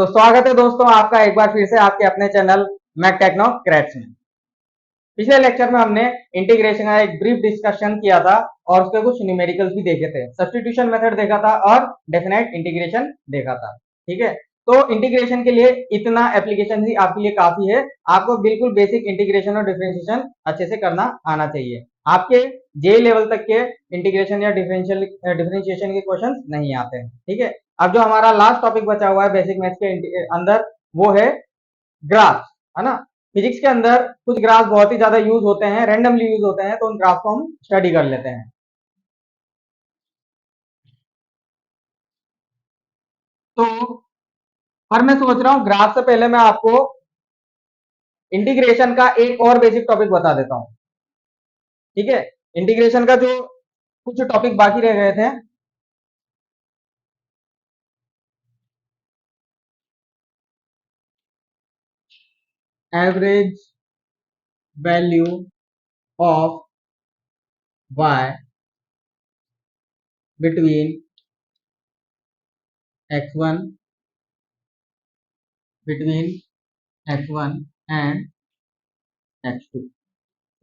तो स्वागत है दोस्तों आपका एक बार फिर से आपके अपने चैनल मैक टेक्नो क्रैक्स में। पिछले लेक्चर में हमने इंटीग्रेशन का एक ब्रीफ डिस्कशन किया था और उसके कुछ न्यूमेरिकल्स भी देखे थे, सब्स्टिट्यूशन मेथड देखा था और डेफिनेट इंटीग्रेशन देखा था। ठीक है, तो इंटीग्रेशन के लिए इतना एप्लीकेशन ही आपके लिए काफी है। आपको बिल्कुल बेसिक इंटीग्रेशन और डिफरेंशिएशन अच्छे से करना आना चाहिए। आपके जे लेवल तक के इंटीग्रेशन या डिफरेंशिएशन के क्वेश्चन नहीं आते हैं। ठीक है, अब जो हमारा लास्ट टॉपिक बचा हुआ है बेसिक मैथ्स के अंदर वो है ग्राफ, है ना। फिजिक्स के अंदर कुछ ग्राफ बहुत ही ज्यादा यूज होते हैं, रैंडमली यूज होते हैं, तो उन ग्राफ को हम स्टडी कर लेते हैं। तो पर मैं सोच रहा हूं ग्राफ से पहले मैं आपको इंटीग्रेशन का एक और बेसिक टॉपिक बता देता हूं। ठीक है, इंटीग्रेशन का जो कुछ टॉपिक बाकी रह गए थे, average value of y between x1 and x2।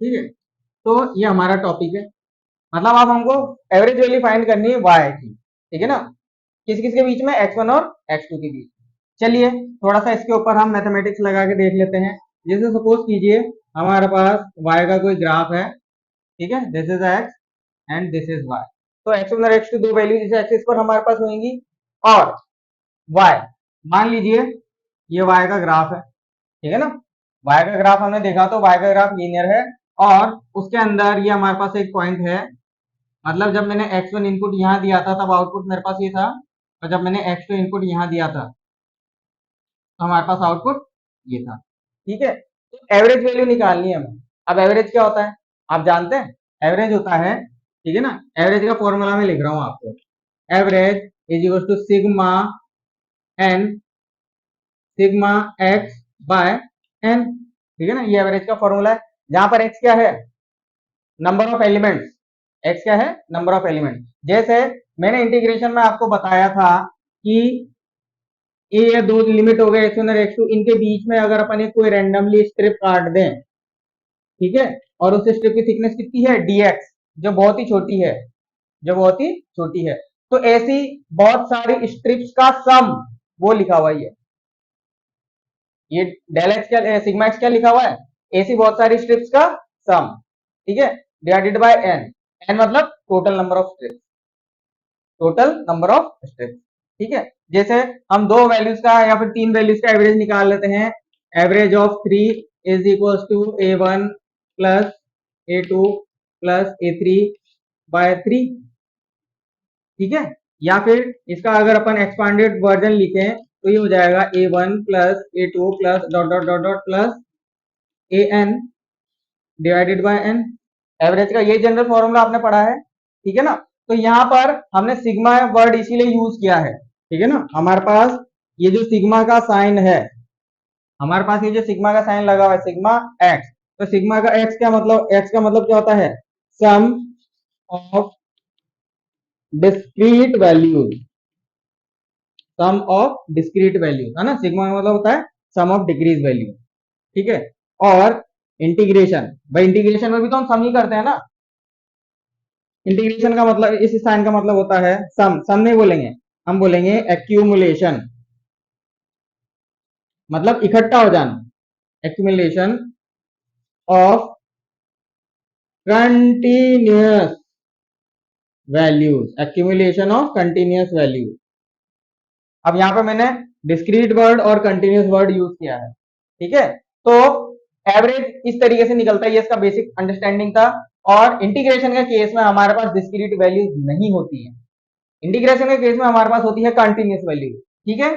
ठीक है, तो ये हमारा टॉपिक है। मतलब आप हमको एवरेज वैल्यू फाइंड करनी है y की। ठीक है ना, किस किस के बीच में, x1 और x2 के बीच। चलिए थोड़ा सा इसके ऊपर हम मैथमेटिक्स लगा के देख लेते हैं। जैसे सपोज कीजिए हमारे पास y का कोई ग्राफ है। ठीक है, this is x and this is y। तो x1 और x2 दो वैल्यू जिस एक्सिस पर हमारे पास होंगी, और y मान लीजिए ये y का ग्राफ है। ठीक है ना, y का ग्राफ हमने देखा तो y का ग्राफ लीनियर है, और उसके अंदर ये हमारे पास एक पॉइंट है। मतलब जब मैंने x1 इनपुट यहाँ दिया था तब आउटपुट मेरे पास ये था, और जब मैंने x2 इनपुट यहाँ दिया था तो हमारे पास आउटपुट ये था। ठीक है, तो एवरेज वैल्यू निकालनी है हमें। अब एवरेज क्या होता है आप जानते हैं, एवरेज होता है, ठीक है ना, एवरेज का फॉर्मूला में लिख रहा हूं आपको। Average is equal to sigma N, sigma X by N. ठीक है ना, ये एवरेज का फॉर्मूला है, जहां पर एक्स क्या है, नंबर ऑफ एलिमेंट्स। एक्स क्या है, नंबर ऑफ एलिमेंट। जैसे मैंने इंटीग्रेशन में आपको बताया था कि ए या दो लिमिट हो गए x1 और x2, इनके बीच में अगर अपन एक कोई रैंडमली स्ट्रिप काट दें, ठीक है, और उस स्ट्रिप की थिकनेस कितनी है dx, जो बहुत ही छोटी है, जो बहुत ही छोटी है, तो ऐसी बहुत सारी स्ट्रिप्स का सम वो लिखा हुआ है। ये डेल एक्स क्या, सिग्मा एक्स क्या लिखा हुआ है, ऐसी बहुत सारी स्ट्रिप्स का सम। ठीक है, डिवाइडेड बाय एन। एन मतलब total number of strips, total number of strips. ठीक है, जैसे हम दो वैल्यूज का या फिर तीन वैल्यूज का एवरेज निकाल लेते हैं। Average of 3 is equal to a1 plus a2 plus a3 by 3। ठीक है, या फिर इसका अगर अपन एक्सपांडेड वर्जन लिखें तो ये हो जाएगा a1 plus a2 plus dot dot dot dot plus an divided by n। Average का ये जनरल फॉर्मूला आपने पढ़ा है। ठीक है ना, तो यहाँ पर हमने सिग्मा वर्ड इसीलिए यूज किया है। ठीक है ना, हमारे पास ये जो सिग्मा का साइन है, हमारे पास ये जो सिग्मा का साइन लगा हुआ है सिग्मा एक्स, तो सिग्मा का एक्स क्या मतलब, एक्स का मतलब क्या होता है, sum of discrete values, sum of discrete values, है ना। सिग्मा का मतलब होता है सम ऑफ डिक्रीज वैल्यू। ठीक है, और इंटीग्रेशन, भाई इंटीग्रेशन में भी तो हम सम ही करते हैं ना। इंटीग्रेशन का मतलब, इस साइन का मतलब होता है सम, सम नहीं बोलेंगे, हम बोलेंगे एक्यूमुलेशन, मतलब इकट्ठा हो जाना, accumulation of continuous values, accumulation of continuous values. अब यहां पे मैंने डिस्क्रीट वर्ड और कंटिन्यूअस वर्ड यूज किया है। ठीक है, तो एवरेज इस तरीके से निकलता है, ये इसका बेसिक अंडरस्टैंडिंग था। और इंटीग्रेशन के केस में हमारे पास डिस्क्रीट वैल्यूज नहीं होती है, इंटीग्रेशन के केस में हमारे पास होती है कंटिन्यूअस वैल्यू। ठीक है,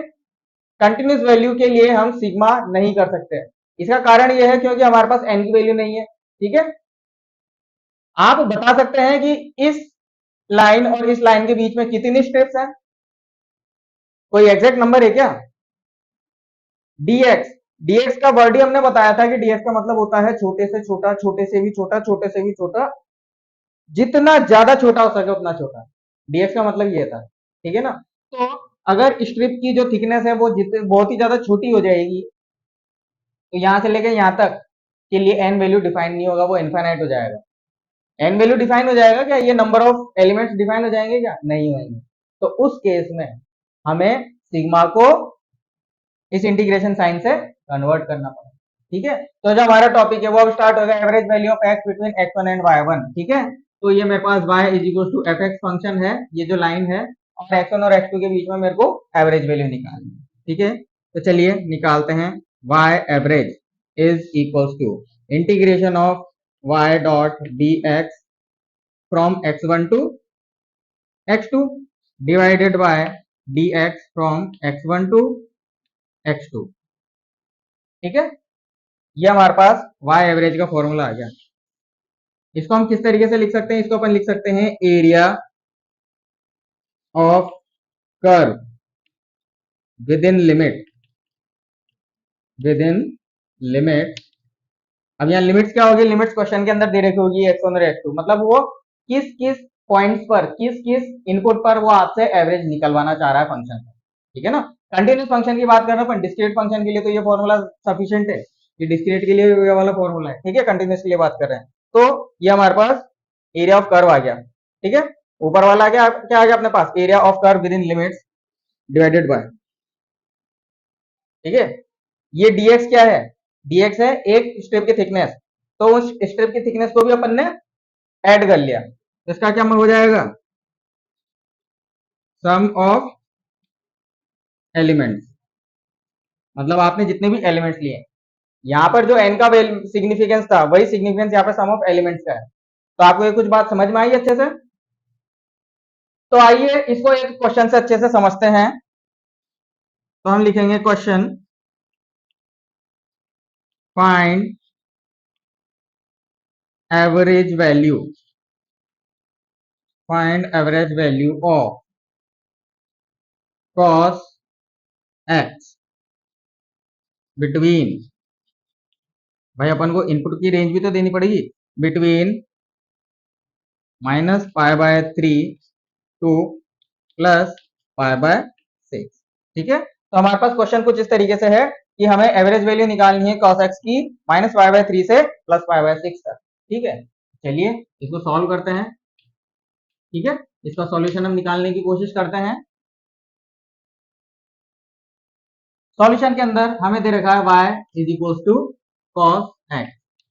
कंटिन्यूअस वैल्यू के लिए हम सिग्मा नहीं कर सकते। इसका कारण यह है क्योंकि हमारे पास एन की वैल्यू नहीं है। ठीक है, आप बता सकते हैं कि इस लाइन और इस लाइन के बीच में कितनी स्टेप्स हैं, कोई एग्जैक्ट नंबर है क्या, dx, dx का वर्ड ही हमने बताया था कि dx का मतलब होता है छोटे से छोटा, छोटे से भी छोटा, छोटे से भी छोटा, जितना ज्यादा छोटा हो सके उतना छोटा, dx का मतलब ये था। ठीक है ना, तो अगर स्ट्रिप की जो थिकनेस है वो बहुत ही ज्यादा छोटी हो जाएगी, तो यहां से लेके यहां तक के लिए एन वैल्यू डिफाइन नहीं होगा, वो इनफाइनाइट हो जाएगा। एन वैल्यू डिफाइन हो जाएगा क्या, ये नंबर ऑफ एलिमेंट्स डिफाइन हो जाएंगे क्या, नहीं होंगे। तो उस केस में हमें सिग्मा को इस इंटीग्रेशन साइन से कन्वर्ट करना पड़ेगा। ठीक है, तो जो हमारा टॉपिक है वो अब स्टार्ट होगा, average value of X between x1 and y1। ठीक है, तो ये मेरे पास y is equal to F X function है, ये जो लाइन है, और x1 और x2 के बीच में मेरे को एवरेज वैल्यू निकालनी है। ठीक है, तो चलिए निकालते हैं। y average is equal to integration of y dot D X from x1 to x2 divided by dx from x1 to x2। ठीक है, ये हमारे पास y एवरेज का फॉर्मूला आ गया। इसको हम किस तरीके से लिख सकते हैं, इसको अपन लिख सकते हैं area of curve with in limit, with in limit. अब यहाँ लिमिट्स क्या होगी, लिमिट्स क्वेश्चन के अंदर दे रखी होगी x1 और x2, मतलब वो किस किस पॉइंट्स पर, किस किस इनपुट पर वो आपसे एवरेज निकलवाना चाह रहा है फंक्शन का। ठीक है ना, कंटिन्यूस फंक्शन की बात कर रहे हैं, डिस्क्रीट फंक्शन के लिए तो ये फॉर्मूला सफिशिएंट है, ये डिस्क्रीट के लिए ये वाला फॉर्मूला है। ठीक है, कंटिन्यूस के लिए बात कर रहे हैं, तो ये हमारे पास एरिया ऑफ कर्व आ गया। ठीक है, ऊपर वाला आ गया, क्या आ गया अपने पास, area of curve within limits divided by. ठीक है, ये dx क्या है, dx है एक स्ट्रिप की थिकनेस, तो उस स्ट्रिप की थिकनेस को भी अपन ने ऐड कर लिया, तो इसका क्या हो जाएगा, सम ऑफ एलिमेंट्स, मतलब आपने जितने भी एलिमेंट्स लिए, यहां पर जो n का सिग्निफिकेंस था वही सिग्निफिकेंस यहाँ पर सम ऑफ एलिमेंट्स का है। तो आपको ये कुछ बात समझ में आई अच्छे से, तो आइए इसको एक क्वेश्चन से अच्छे से समझते हैं। तो हम लिखेंगे question, find average value, find average value of cos x between, भाई अपन को इनपुट की रेंज भी तो देनी पड़ेगी, बिटवीन -π/3 टू +π/6। ठीक है, तो हमारे पास क्वेश्चन कुछ इस तरीके से है कि हमें एवरेज वैल्यू निकालनी है cos x की -π/3 से +π/6 तक। ठीक है, चलिए इसको सॉल्व करते हैं। ठीक है, इसका सॉल्यूशन हम निकालने की कोशिश करते हैं। सॉल्यूशन के अंदर हमें दे रखा है y is equal to cos x।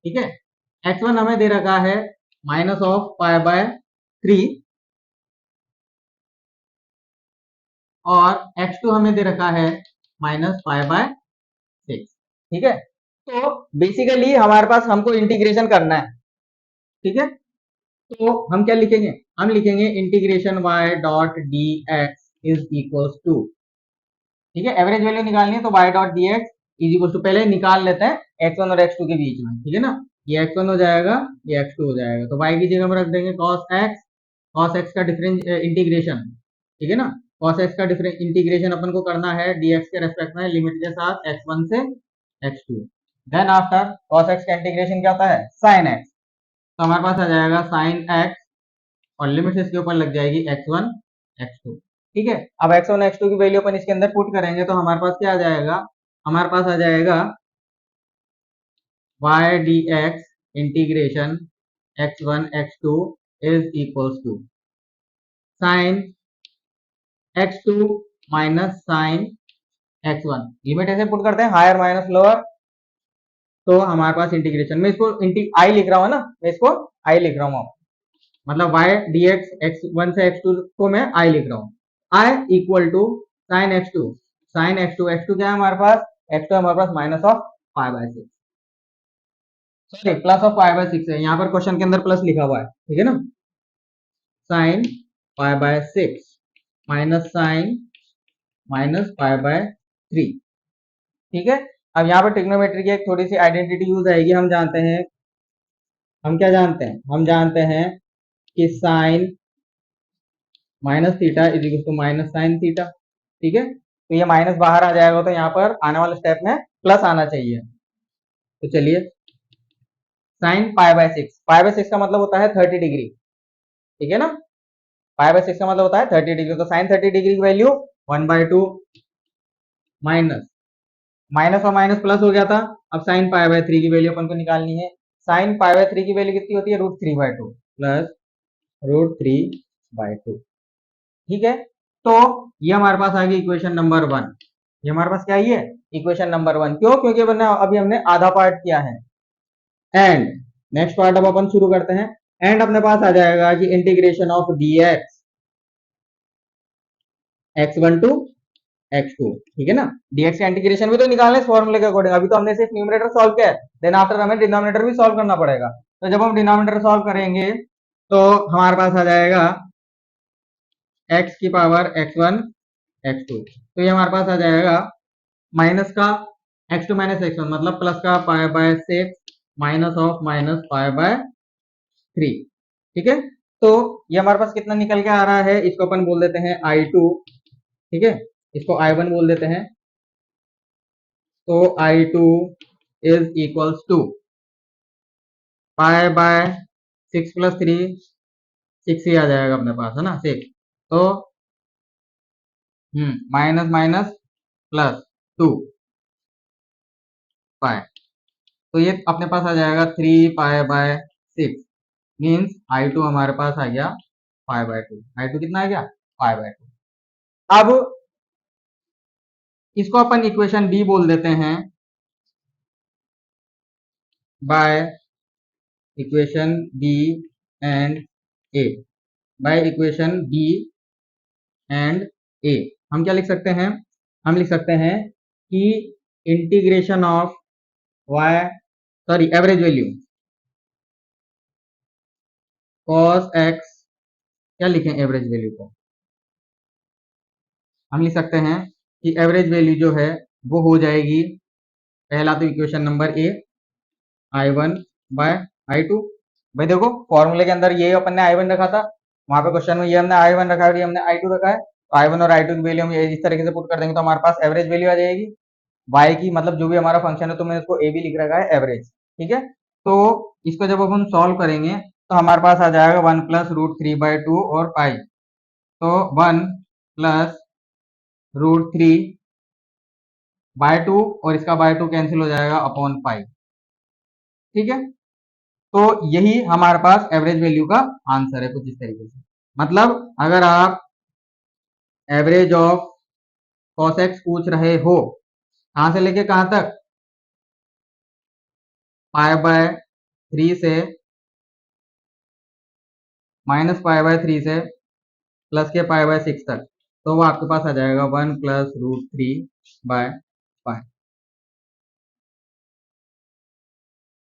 ठीक है, x1 हमें दे रखा है -π/3 और x2 हमें दे रखा है -π/6। ठीक है, तो बेसिकली हमारे पास हमको इंटीग्रेशन करना है। ठीक है, तो हम क्या लिखेंगे, हम लिखेंगे integration y dot D X is equal to, ठीक है, एवरेज वैल्यू निकालनी है तो y dot D X is equal to, पहले निकाल लेते हैं x1 और x2 के बीच में। ठीक है ना, ये x1 हो जाएगा, ये x2 हो जाएगा, तो y की जगह में रख देंगे cos x का डिफरेंस इंटीग्रेशन। ठीक है ना, cos x का डिफरेंस इंटीग्रेशन अपन को करना है dx के रेस्पेक्ट में लिमिट के साथ x1 से x2। Then after cos x का इंटीग्रेशन क्या होता है, sin x, तो हमारे पास आ जाएगा sin x और लिमिट इसके ऊपर लग जाएगी x1 x2। ठीक है, अब x1 x2 की वैल्यू अपन इसके अंदर पुट करेंगे तो हमारे पास क्या आ जाएगा, हमारे पास आ जाएगा y dx integration x1 x2 is equals to sin x2 minus sin x1, limit ऐसे पुट करते हैं हायर माइनस लोअर, तो हमारे पास इंटीग्रेशन में इसको आई लिख रहा हूँ ना, मैं इसको आई लिख रहा हूँ, मतलब y dx x1 से x2 को मैं आई लिख रहा हूँ, I equal to sign x2, x2 क्या है हमारे पास, x2 हमारे पास minus of π/6, sorry plus of π/6 है, यहाँ पर क्वेश्चन के अंदर प्लस लिखा हुआ है। ठीक है ना, साइन π/6 माइनस साइन माइनस π/3। ठीक है, अब यहाँ पर ट्रिग्नोमेट्री की एक थोड़ी सी आइडेंटिटी यूज आएगी, हम जानते हैं, हम क्या जानते हैं, हम जानते हैं कि sine minus theta is equal to minus sine theta. ठीक है, तो ये माइनस बाहर आ जाएगा, तो यहाँ पर आने वाले स्टेप में प्लस आना चाहिए। तो चलिए साइन π/6 का मतलब होता है 30 डिग्री। ठीक है ना, π/6 का मतलब होता है 30 डिग्री, तो साइन 30 डिग्री की वैल्यू 1/2 माइनस माइनस और माइनस प्लस हो गया था। अब साइन पाई बाय 3 की वैल्यू अपन को निकालनी है। साइन पाई बाय 3 की वैल्यू कितनी होती है? √3/2 प्लस √3/2। ठीक है, तो ये हमारे पास आ गई इक्वेशन नंबर 1। ये हमारे पास क्या है? Equation number 1। क्यों? क्योंकि अभी हमने आधा पार्ट किया है। एंड नेक्स्ट पार्ट अब अपन शुरू करते हैं। एंड अपने पास आ जाएगा कि integration of dx x1 to x2। ठीक है ना, dx का इंटीग्रेशन भी तो निकालना है इस फॉर्मूले के अकॉर्डिंग। अभी तो हमने सिर्फ न्यूमरेटर सॉल्व किया है, देन आफ्टर हमें डिनोमिनेटर भी सॉल्व करना पड़ेगा। तो जब हम डिनोमिनेटर सॉल्व करेंगे तो हमारे पास आ जाएगा x की पावर x1 x2। तो ये हमारे पास आ जाएगा माइनस का x2 माइनस x1 मतलब प्लस का पाई by 6 minus of minus pi by 3। ठीक है, तो ये हमारे पास कितना निकल के आ रहा है? इसको अपन बोल देते हैं I2। ठीक है, इसको I1 बोल देते हैं। तो I2 is equals to pi by 6 plus 3, 6 ही आ जाएगा अपने पास, है ना, 6। तो माइनस माइनस प्लस 2 पाई, तो ये अपने पास आ जाएगा 3 पाई बाय 6 मीन्स I2 हमारे पास आ गया 5/2। I2 कितना आ गया? 5/2। अब इसको अपन इक्वेशन बी बोल देते हैं by equation B and A. By equation B and A हम क्या लिख सकते हैं? हम लिख सकते हैं कि integration of Y sorry average value cos X, क्या लिखें एवरेज वैल्यू को? हम लिख सकते हैं कि एवरेज वैल्यू जो है वो हो जाएगी, पहला तो equation number A I1 bye I2। भाई देखो फॉर्मूले के अंदर ये अपन ने I1 रखा था, वहां पे क्वेश्चन में ये हमने I1 रखा है और ये हमने I2 रखा है। तो I1 और I2 की वैल्यू हम इस तरीके से पुट कर देंगे तो हमारे पास एवरेज वैल्यू आ जाएगी y की, मतलब जो भी हमारा फंक्शन है, तो मैंने इसको ए भी लिख रखा है एवरेज। ठीक है, तो इसको जब अपन सॉल्व करेंगे तो हमारे पास आ जाएगा 1 प्लस √3/2 और पाई। तो 1 प्लस √3/2 और इसका बाय 2 कैंसिल हो जाएगा अपॉन पाई। ठीक है, तो यही हमारे पास एवरेज वैल्यू का आंसर है कुछ इस तरीके से। मतलब अगर आप एवरेज ऑफ कॉस एक्स पूछ रहे हो, कहां से लेके कहां तक? पाई बाय 3 से माइनस पाई बाय 3 से प्लस के पाई बाय 6 तक, तो वो आपके पास आ जाएगा 1 प्लस √3/पाई।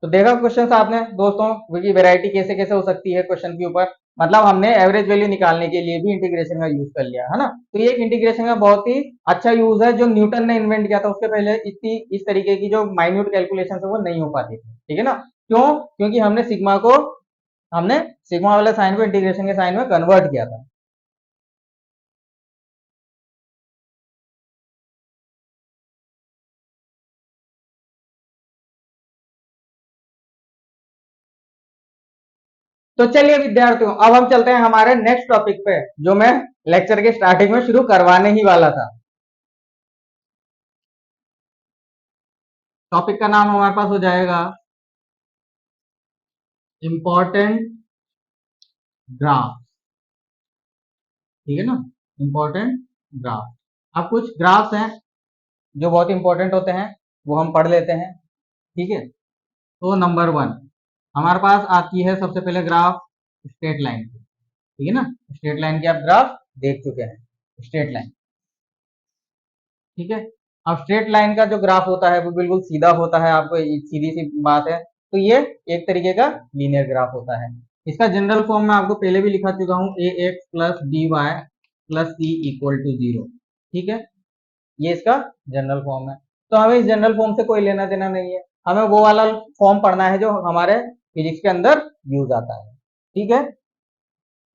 तो देखा क्वेश्चन आपने दोस्तों की वैरायटी कैसे कैसे हो सकती है क्वेश्चन के ऊपर। मतलब हमने एवरेज वैल्यू निकालने के लिए भी इंटीग्रेशन का यूज कर लिया है ना। तो ये एक इंटीग्रेशन का बहुत ही अच्छा यूज है जो न्यूटन ने इन्वेंट किया था। उसके पहले इतनी इस तरीके की जो माइन्यूट कैलकुलेशन है वो नहीं हो पाती थी। ठीक है ना, क्यों? क्योंकि हमने सिग्मा वाले साइन को इंटीग्रेशन के साइन में कन्वर्ट किया था। तो चलिए विद्यार्थियों, अब हम चलते हैं हमारे नेक्स्ट टॉपिक पे जो मैं लेक्चर के स्टार्टिंग में शुरू करवाने ही वाला था। टॉपिक का नाम हमारे पास हो जाएगा इंपॉर्टेंट ग्राफ। ठीक है ना, इंपॉर्टेंट ग्राफ। अब कुछ ग्राफ्स हैं जो बहुत इंपॉर्टेंट होते हैं, वो हम पढ़ लेते हैं। ठीक है, तो नंबर 1 हमारे पास आती है सबसे पहले ग्राफ स्ट्रेट लाइन की। ठीक है ना, स्ट्रेट लाइन की आप ग्राफ देख चुके हैं, स्ट्रेट लाइन। ठीक है, अब स्ट्रेट लाइन का जो ग्राफ होता है वो बिल्कुल सीधा होता है, आपको सीधी सी बात है। तो ये एक तरीके का लीनियर ग्राफ होता है। इसका जनरल फॉर्म मैं आपको पहले भी लिखा चुका हूँ, A X plus B Y plus C equal to 0। ठीक है, ये इसका जनरल फॉर्म है। तो हमें इस जनरल फॉर्म से कोई लेना देना नहीं है, हमें वो वाला फॉर्म पढ़ना है जो हमारे फिजिक्स के अंदर यूज आता है। ठीक है,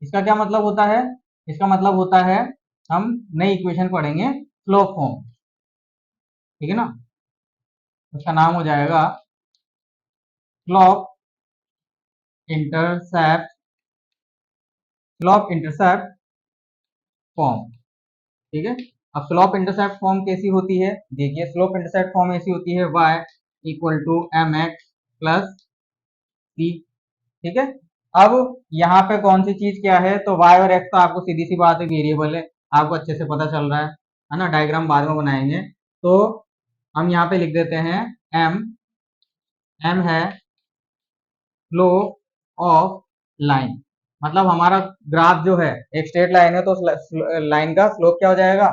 इसका क्या मतलब होता है? इसका मतलब होता है हम नई इक्वेशन पढ़ेंगे स्लोप फॉर्म। ठीक है ना, उसका नाम हो जाएगा slope intercept, slope intercept form. ठीक है, अब स्लोप इंटरसेप्ट फॉर्म कैसी होती है, देखिए स्लोप इंटरसेप्ट फॉर्म ऐसी होती है y equal to M X plus C, ठीक है। अब यहाँ पे कौन सी चीज क्या है, तो y और x तो आपको सीधी सी बात है वेरिएबल है, आपको अच्छे से पता चल रहा है ना, डायग्राम बाद में बनाएंगे। तो हम यहाँ पे लिख देते हैं m है स्लोप ऑफ लाइन, मतलब हमारा ग्राफ जो है एक स्ट्रेट लाइन है, तो लाइन का स्लोप क्या हो जाएगा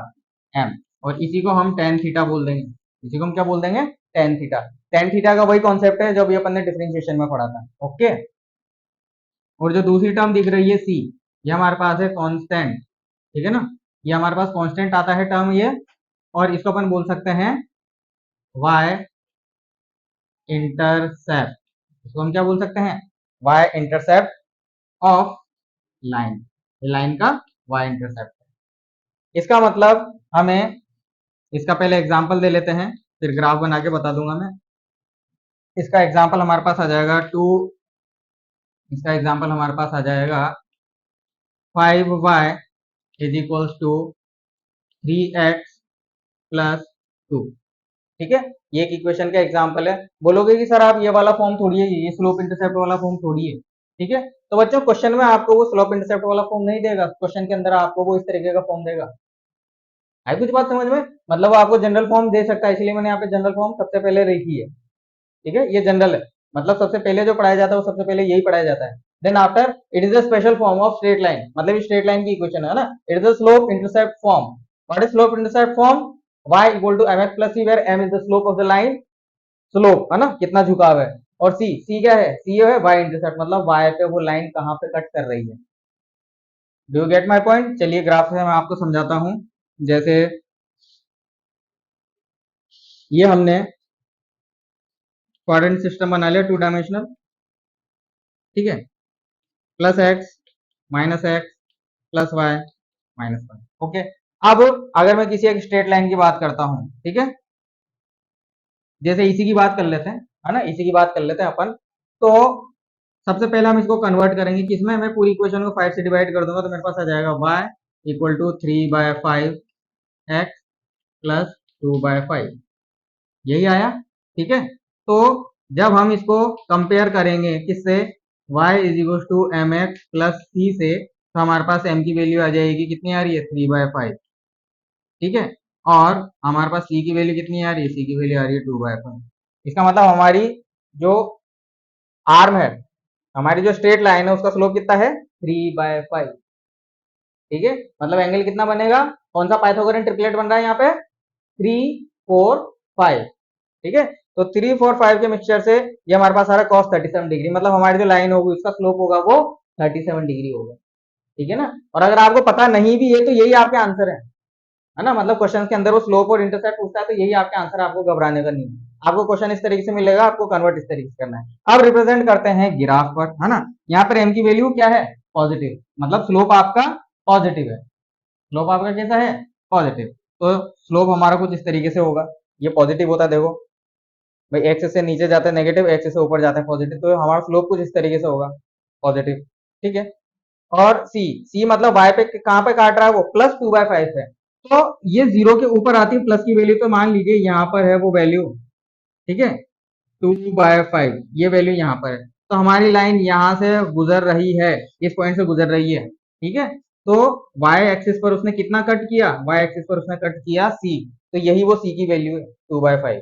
m, और इसी को हम टेन थीटा बोल देंगे, इसी को हम क्या बोल देंगे टेन थीटा। टेन थीटा का वही कॉन्सेप्ट है जो अभी अपन ने डिफरेंशिएशन में पढ़ा था, ओके। और जो दूसरी टर्म दिख रही है c, ये हमारे पास है कांस्टेंट, ठीक है ना, ये हमारे पास कांस्टेंट आता है टर्म ये, और इसको अपन बोल सकते हैं y इंटरसेप्ट, इसको हम क्या बोल सकते हैं y intercept of line, line का y इंटरसेप्ट। इसका मतलब हमें इसका पहले एग्जांपल दे लेते हैं, फिर ग्राफ बना के बता दूंगा मैं। इसका एग्जांपल हमारे पास आ जाएगा इसका एग्जांपल हमारे पास आ जाएगा 5y is equals to 3x plus 2, ठीक है। ये एक इक्वेशन का एग्जांपल है। बोलोगे कि सर आप ये वाला फॉर्म थोड़ी है, ये स्लोप इंटरसेप्ट वाला फॉर्म थोड़ी है, ठीक है। तो बच्चों क्वेश्चन में आपको वो स्लोप इंटरसेप्ट वाला फॉर्म नहीं देगा, क्वेश्चन के अंदर आपको वो इस तरीके का फॉर्म देगा। है कुछ बात समझ में, मतलब आपको जनरल फॉर्म दे सकता है, इसलिए मैंने यहाँ पे जनरल फॉर्म सबसे पहले रखी है, ठीक है। ये जनरल है, मतलब सबसे पहले जो पढ़ाया जाता है वो सबसे पहले यही पढ़ाया जाता है। Then after it is a special form of straight line, मतलब स्ट्रेट लाइन की इक्वेशन है ना, it is a slope intercept form. What is slope intercept form, y equal to mx plus c, where m is the slope of the line, slope है ना कितना झुकाव है, और c क्या है, c है y इंटरसेप्ट, मतलब y पे वो लाइन कहां पे कट कर रही है। Do you get my point. चलिए ग्राफ से मैं आपको समझाता हूं। जैसे ये हमने कोऑर्डिनेट सिस्टम बना लिया 2 डायमेंशनल, ठीक है, plus X minus X plus Y minus Y, okay. अब अगर मैं किसी एक स्ट्रेट लाइन की बात करता हूं, ठीक है, जैसे इसी की बात कर लेते हैं, है ना, इसी की बात कर लेते हैं अपन। तो सबसे पहले हम इसको कन्वर्ट करेंगे किसमें, मैं पूरी इक्वेशन को 5 से डिवाइड कर दूंगा, तो मेरे पास आ जाएगा y equal to 3/5 X plus 2/5, यही आया, ठीक है। तो जब हम इसको कंपेयर करेंगे किससे, y is equal to M X plus C से, तो हमारे पास m की वैल्यू आ जाएगी, कितनी आ रही है 3/5, ठीक है। और हमारे पास c की वैल्यू कितनी आ रही है, c की वैल्यू आ रही है 2/5। इसका मतलब हमारी जो आर्म है, हमारी जो स्ट्रेट लाइन है, उसका स्लोप कितना है 3/5, ठीक है। मतलब एंगल कितना बनेगा, कौन सा पाइथागोरन ट्रिपलेट बन रहा है यहाँ पे 3, 4, 5, ठीक है। तो 3, 4, 5 के मिक्सचर से ये हमारे पास आ रहा है cos 37 डिग्री, मतलब हमारी जो लाइन होगी उसका स्लोप होगा वो 37 डिग्री होगा, ठीक है ना। और अगर आपको पता नहीं भी है तो यही आपके आंसर है ना, मतलब क्वेश्चन के अंदर वो स्लोप और इंटरसेप्ट पूछता है तो यही आपके आंसर, आपको घबराने का नहीं है। आपको क्वेश्चन इस तरीके से मिलेगा, आपको कन्वर्ट इस तरीके से करना है। अब रिप्रेजेंट करते हैं ग्राफ पर, है ना। यहाँ पर m की वैल्यू क्या है पॉजिटिव, मतलब स्लोप आपका पॉजिटिव है, स्लोप आपका कैसा है पॉजिटिव। तो स्लोप हमारा कुछ इस तरीके से होगा, ये पॉजिटिव होता है, देखो भाई एक्स से नीचे जाता है नेगेटिव, एक्स से ऊपर जाता है पॉजिटिव, तो हमारा स्लोप कुछ इस तरीके से होगा पॉजिटिव, ठीक है। और सी मतलब y पे कहां पे काट रहा है वो +2/5 है, तो ये 0 के ऊपर आती है प्लस की वैल्यू, तो मान लीजिए यहाँ पर है वो वैल्यू, ठीक है 2/5, ये वैल्यू यहाँ पर है, तो हमारी लाइन यहाँ से गुजर रही है, इस पॉइंट से गुजर रही है, ठीक है। तो y एक्सिस पर उसने कितना कट किया, y एक्सिस पर उसने कट किया c, तो यही वो c की वैल्यू है 2/5,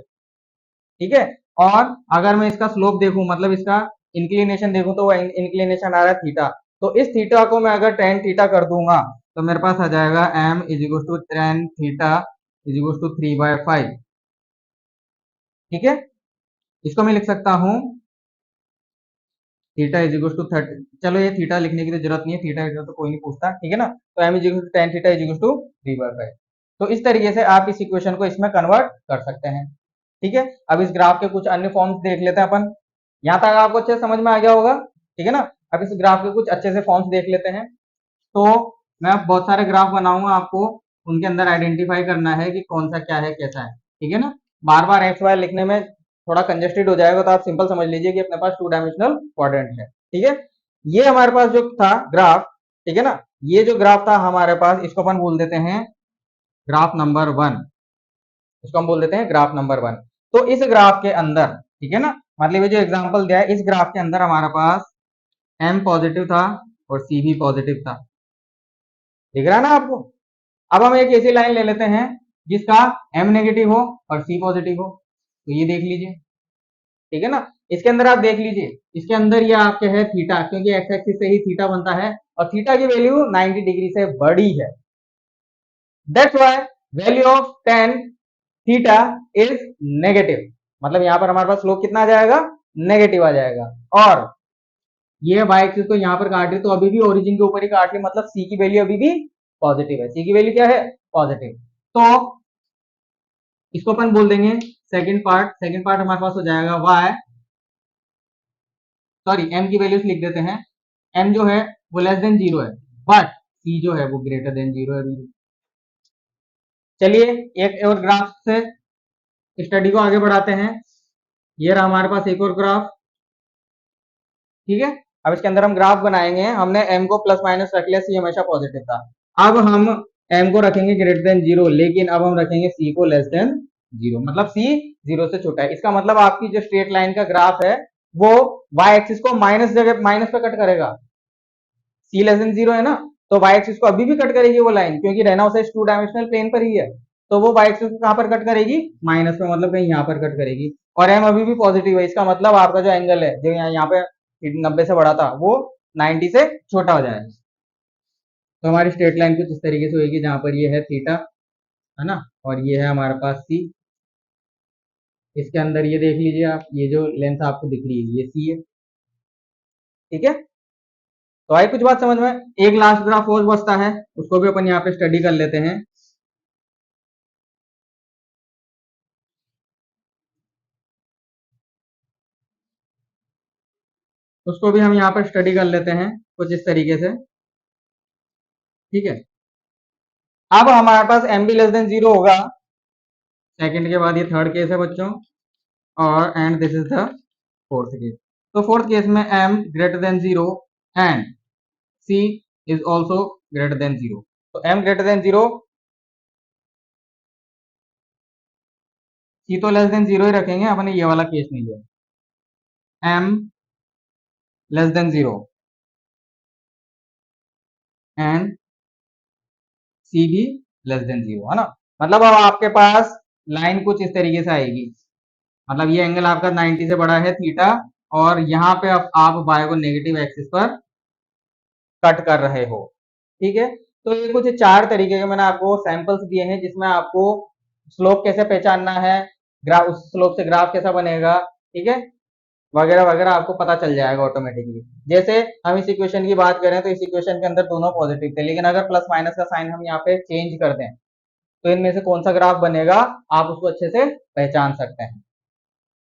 ठीक है। और अगर मैं इसका स्लोप देखूं, मतलब इसका इंक्लिनेशन देखूं, तो वो इंक्लिनेशन आ रहा है थीटा, तो इस थीटा को मैं अगर tan थीटा कर दूंगा, तो मेरे पास आ जाएगा m is equal to tan theta is equal to 3/5, ठीक है। इसको मैं लिख सकता हूं थीटा इज इक्वल टू 30, चलो ये थीटा लिखने की तो जरूरत नहीं है, थीटा तो कोई नहीं पूछता, ठीक है ना। तो m is equal to tan theta is equal to 3/5। तो इस तरीके से आप इस इक्वेशन को इसमें कन्वर्ट कर सकते हैं, ठीक है। अब इस ग्राफ के कुछ अन्य फॉर्म्स देख लेते हैं अपन, यहाँ तक आपको अच्छे से समझ में आ गया होगा, ठीक है ना। अब इस ग्राफ के कुछ अच्छे से फॉर्म्स देख लेते हैं। तो मैं बहुत सारे ग्राफ बनाऊंगा, आपको उनके अंदर आइडेंटिफाई करना है कि कौन सा क्या है कैसा है, ठीक है ना। बार बार एक्स वाई लिखने में थोड़ा कंजेस्टेड हो जाएगा, तो आप सिंपल समझ लीजिए कि अपने पास 2 डायमेंशनल क्वाड्रेंट है, ठीक है। ये हमारे पास जो था ग्राफ, ठीक है ना, ये जो ग्राफ था हमारे पास, इसको अपन बोल देते हैं ग्राफ नंबर 1, इसको हम बोल देते हैं ग्राफ नंबर 1। तो इस ग्राफ के अंदर, ठीक है ना, मतलब ये जो एग्जांपल दिया है, इस ग्राफ के अंदर हमारे पास m पॉजिटिव था और c भी पॉजिटिव था, दिख रहा है ना आपको। अब हम एक ऐसी लाइन ले लेते हैं जिसका m नेगेटिव हो और c पॉजिटिव हो, तो ये देख लीजिए, ठीक है ना। इसके अंदर आप देख लीजिए, इसके अंदर ये आपके है थीटा, क्योंकि एक्स एक्सिस से ही थीटा बनता है और थीटा की वैल्यू 90 डिग्री से बड़ी है। That's why value of tan theta is negative, मतलब यहां पर हमारे पास स्लोप कितना आ जाएगा, नेगेटिव आ जाएगा। और ये वाई एक्सिस को यहां पर काट रही तो अभी भी ओरिजिन के ऊपर ही काट रही, मतलब सी की वैल्यू अभी भी पॉजिटिव है, सी की वैल्यू क्या है, पॉजिटिव। तो इसको अपन बोल देंगे सेकंड पार्ट हमारे पास हो जाएगा वाई, सॉरी m की वैल्यूज लिख देते हैं, m जो है वो लेस देन 0 है, बट c जो है वो ग्रेटर देन 0 है अभी। चलिए एक और ग्राफ से स्टडी को आगे बढ़ाते हैं। ये रहा हमारे पास एक और ग्राफ, ठीक है। अब इसके अंदर हम ग्राफ बनाएंगे, हमने m को प्लस माइनस रख लिया, c हमेशा पॉजिटिव था। अब हम m को रखेंगे ग्रेटर देन 0, लेकिन अब हम रखेंगे c को लेस देन 0, मतलब c 0 से छोटा है। इसका मतलब आपकी जो स्ट्रेट लाइन का ग्राफ है वो y एक्सिस को माइनस जगह माइनस पे कट करेगा, c लेस देन 0 है ना, तो y एक्सिस को अभी भी कट करेगी वो लाइन, क्योंकि रहना उसे 2 डायमेंशनल प्लेन पर ही है। तो वो y एक्सिस को कहां पर कट करेगी, माइनस पे, मतलब कहीं यहां पर कट करेगी। और m अभी भी पॉजिटिव है, इसका मतलब आपका जो एंगल है जो यहाँ पे 90 से बड़ा था वो 90 से छोटा हो जाएगा। तो हमारी स्ट्रेट लाइन कुछ इस तरीके से होगी, जहां पर ये है थीटा, है ना, और ये है हमारे पास सी। इसके अंदर ये देख लीजिए आप, ये जो लेंथ आपको दिख रही है ये सी है, ठीक है। तो आई कुछ बात समझ में। एक लास्ट ग्राफ और बचता है, उसको भी अपन यहाँ पे स्टडी कर लेते हैं। उसको भी हम यहाँ पर स्टडी कर लेते हैं कुछ इस तरीके से, ठीक है। अब हमारे पास एम बी लेस देन 0 होगा, सेकंड के बाद ये थर्ड केस है बच्चों, और and this is the fourth case. तो फोर्थ केस में m greater than 0 and c is also greater than 0। तो m ग्रेटर देन 0, c तो लेस देन 0 ही रखेंगे, अपने ये वाला केस नहीं लिया, m less than 0 and c भी लेस देन 0, है ना। मतलब अब आपके पास लाइन कुछ इस तरीके से आएगी, मतलब ये एंगल आपका 90 से बड़ा है थीटा, और यहाँ पे अब आप y को नेगेटिव एक्सिस पर कट कर रहे हो, ठीक है। तो ये कुछ 4 तरीके के मैंने आपको सैंपल्स दिए हैं, जिसमें आपको स्लोप कैसे पहचानना है, ग्राफ उस स्लोप से ग्राफ कैसा बनेगा, ठीक है, वगैरह वगैरह आपको पता चल जाएगा ऑटोमेटिकली। जैसे हम इस इक्वेशन की बात करें तो इस इक्वेशन के अंदर दोनों पॉजिटिव थे, लेकिन अगर प्लस माइनस का साइन हम यहाँ पे चेंज कर दें तो इनमें से कौन सा ग्राफ बनेगा, आप उसको अच्छे से पहचान सकते हैं।